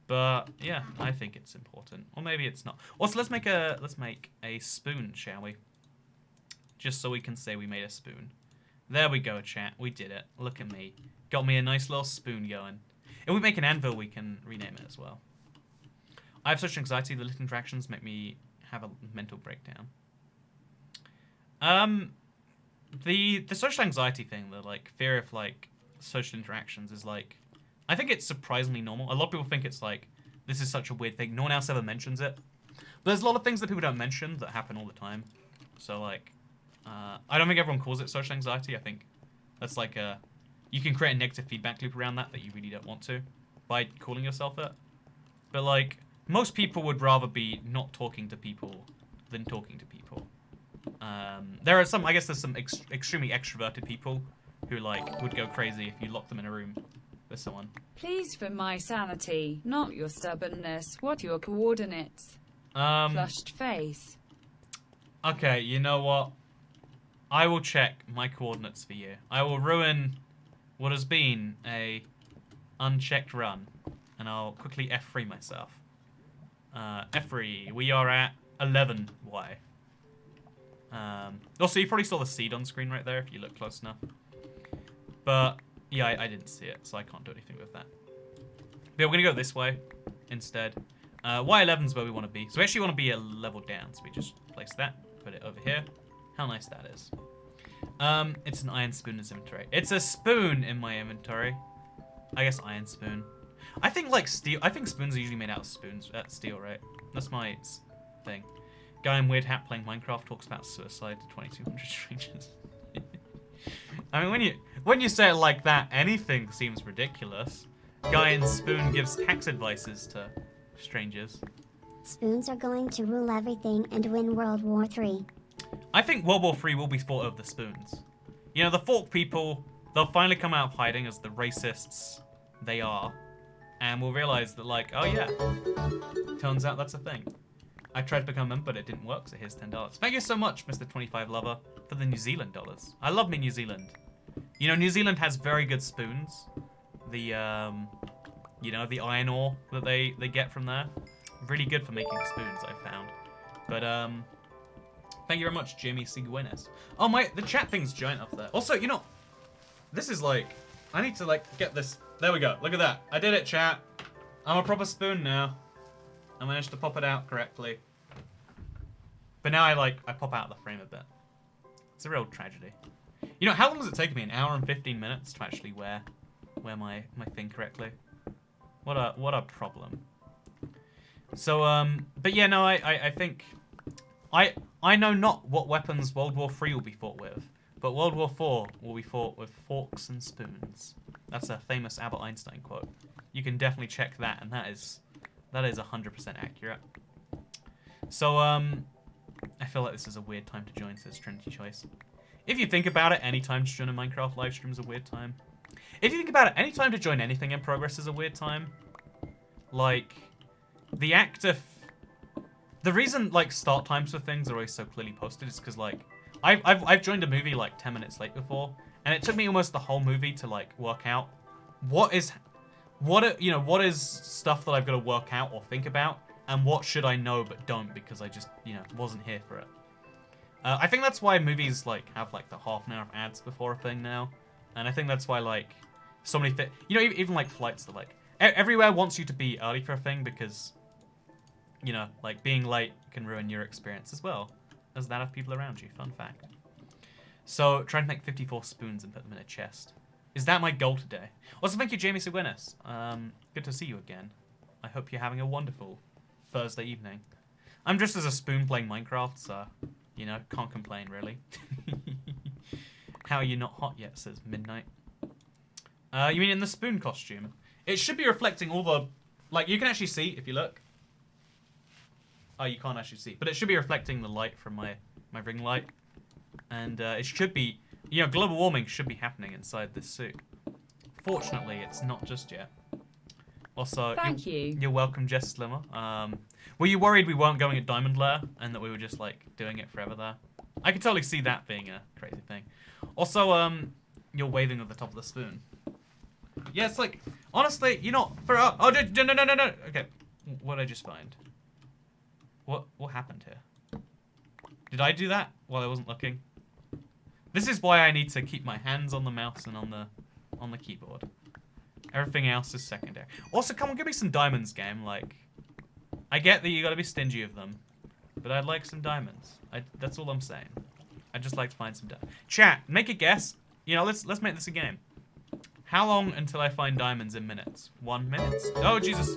But yeah, I think it's important. Or maybe it's not. Also, let's make a spoon, shall we? Just so we can say we made a spoon. There we go, chat. We did it. Look at me. Got me a nice little spoon going. If we make an anvil, we can rename it as well. I have social anxiety. The little interactions make me have a mental breakdown. The social anxiety thing, the like fear of like social interactions is like, I think it's surprisingly normal. A lot of people think it's like, this is such a weird thing. No one else ever mentions it. But there's a lot of things that people don't mention that happen all the time. So like, I don't think everyone calls it social anxiety. I think that's like you can create a negative feedback loop around that you really don't want to by calling yourself it. But like, most people would rather be not talking to people than talking to people. There are some, I guess there's some extremely extroverted people who like would go crazy if you lock them in a room with someone. Please, for my sanity, not your stubbornness. What are your coordinates? Flushed face. Okay, you know what? I will check my coordinates for you. I will ruin what has been a unchecked run, and I'll quickly F3 myself. F3, we are at 11Y. Also, you probably saw the seed on screen right there if you look close enough. But, yeah, I didn't see it, so I can't do anything with that. But we're going to go this way instead. Y11 is where we want to be. So we actually want to be a level down, so we just place that, put it over here. How nice that is. It's an iron spoon in its inventory. It's a spoon in my inventory. I guess iron spoon. I think like steel. I think spoons are usually made out of steel, right? That's my thing. Guy in weird hat playing Minecraft talks about suicide to 2,200 strangers. I mean, when you say it like that, anything seems ridiculous. Guy in spoon gives tax advices to strangers. Spoons are going to rule everything and win World War III. I think World War III will be fought over the spoons. You know, the fork people, they'll finally come out of hiding as the racists they are. And we'll realize that, like, oh yeah, turns out that's a thing. I tried to become a member, but it didn't work, so here's $10. Thank you so much, Mr. 25 Lover, for the New Zealand dollars. I love me New Zealand. You know, New Zealand has very good spoons. The, you know, the iron ore that they get from there. Really good for making spoons, I've found. But, thank you very much, Jimmy Seguenes. Oh, the chat thing's giant up there. Also, you know, this is like, I need to, like, get this. There we go. Look at that. I did it, chat. I'm a proper spoon now. I managed to pop it out correctly. But now I pop out of the frame a bit. It's a real tragedy. You know, how long does it take me? An hour and 15 minutes to actually wear my thing correctly? What a problem. So, but yeah, no, I think... I know not what weapons World War III will be fought with, but World War IV will be fought with forks and spoons. That's a famous Albert Einstein quote. You can definitely check that, and that is 100% accurate. So, I feel like this is a weird time to join, says Trinity Choice. If you think about it, any time to join a Minecraft livestream is a weird time. If you think about it, any time to join anything in progress is a weird time. Like, the act of... The reason, like, start times for things are always so clearly posted is because, like, I've joined a movie, like, 10 minutes late before, and it took me almost the whole movie to, like, work out what is stuff that I've got to work out or think about, and what should I know but don't because I just, you know, wasn't here for it. I think that's why movies, like, have, like, the half an hour of ads before a thing now, and I think that's why, like, so many you know, even like flights are like everywhere wants you to be early for a thing because, you know, like being late can ruin your experience as well as that of people around you. Fun fact. So try to make 54 spoons and put them in a chest. Is that my goal today? Also, thank you, Jamie Seguinis. Good to see you again. I hope you're having a wonderful Thursday evening. I'm just as a spoon playing Minecraft, so, you know, can't complain, really. How are you not hot yet, says Midnight. You mean in the spoon costume? It should be reflecting all the... Like, you can actually see, if you look. Oh, you can't actually see. But it should be reflecting the light from my ring light. And it should be... You know, global warming should be happening inside this suit. Fortunately, it's not just yet. Also, Thank you. You're welcome, Jess Slimmer. Were you worried we weren't going at Diamond Lair and that we were just, like, doing it forever there? I could totally see that being a crazy thing. Also, you're waving at the top of the spoon. Yeah, it's like, honestly, you're not... Oh, no. Okay, what did I just find? What happened here? Did I do that while I wasn't looking? This is why I need to keep my hands on the mouse and on the keyboard. Everything else is secondary. Also, come on, give me some diamonds, game. Like, I get that you gotta be stingy of them, but I'd like some diamonds. That's all I'm saying. I'd just like to find some diamonds. Chat, make a guess. You know, let's make this a game. How long until I find diamonds in minutes? 1 minute? Oh, Jesus.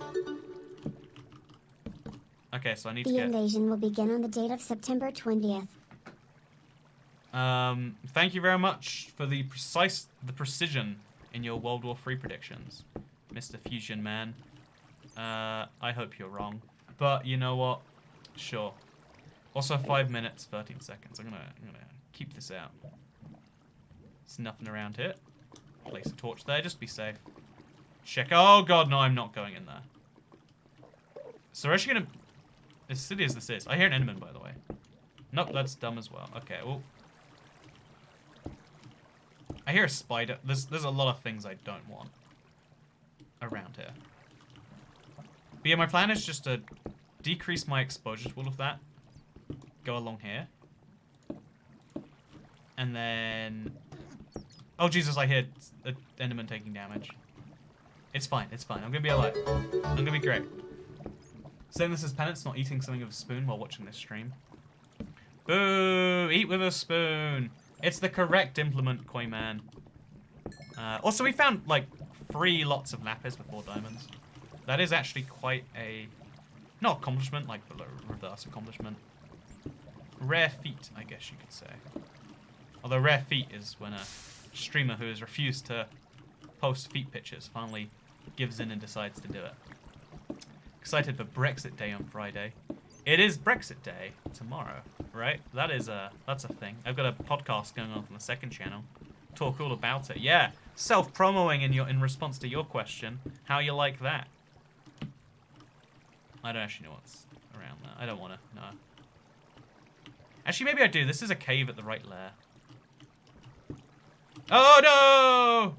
Okay, so I need to get... The invasion will begin on the date of September 20th. Thank you very much for the precision in your World War III predictions, Mr. Fusion Man. I hope you're wrong, but you know what? Sure. Also, 5 minutes, 13 seconds. I'm gonna keep this out. There's nothing around here. Place a torch there, just be safe. Check. Oh God, no! I'm not going in there. So we're actually gonna. As silly as this is, I hear an Enderman, by the way. Nope, that's dumb as well. Okay, well. I hear a spider. There's a lot of things I don't want around here. But yeah, my plan is just to decrease my exposure to all of that. Go along here. And then... Oh, Jesus, I hear the Enderman taking damage. It's fine, it's fine. I'm gonna be alive. I'm gonna be great. Saying this as penance, not eating something with a spoon while watching this stream. Boo! Eat with a spoon! It's the correct implement, Koi Man. Also, we found, like, 3 lots of lapis before diamonds. That is actually quite a... Not accomplishment, like the reverse accomplishment. Rare feat, I guess you could say. Although rare feat is when a streamer who has refused to post feat pictures finally gives in and decides to do it. Excited for Brexit Day on Friday. It is Brexit Day tomorrow, right? That's a thing. I've got a podcast going on the second channel. Talk all about it. Yeah, self-promoing in response to your question. How you like that? I don't actually know what's around there. I don't want to. No. Actually, maybe I do. This is a cave at the right lair. Oh no!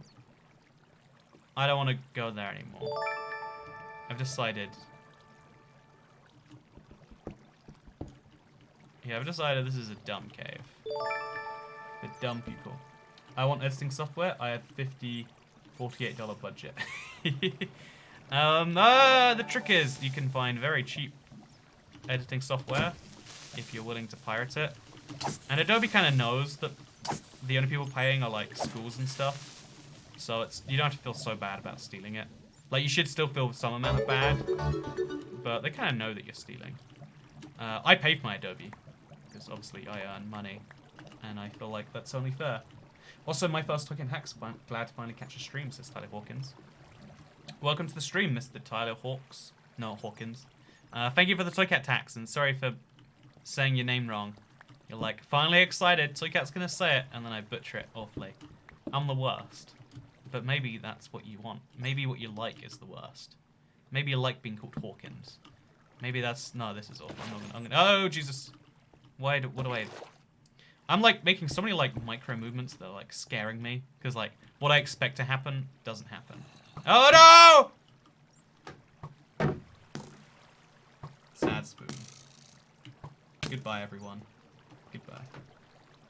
I don't want to go there anymore. I've decided. Yeah, I've decided this is a dumb cave. For dumb people. I want editing software. I have $48 budget. The trick is you can find very cheap editing software if you're willing to pirate it. And Adobe kind of knows that the only people paying are like schools and stuff. So you don't have to feel so bad about stealing it. Like, you should still feel some amount of bad, but they kind of know that you're stealing. I pay for my Adobe, because obviously I earn money, and I feel like that's only fair. Also, my first Toycat hacks. Glad to finally catch a stream, says Tyler Hawkins. Welcome to the stream, Mr. Tyler Hawks. No, Hawkins. Thank you for the Toycat tax, and sorry for saying your name wrong. You're like, finally excited, Toycat's gonna say it, and then I butcher it awfully. I'm the worst. But maybe that's what you want. Maybe what you like is the worst. Maybe you like being called Hawkins. Maybe that's... No, this is awful. I'm gonna... Oh, Jesus. What do I... I'm, like, making so many, like, micro movements that are, like, scaring me. Because, like, what I expect to happen doesn't happen. Oh, no! Sad spoon. Goodbye, everyone. Goodbye.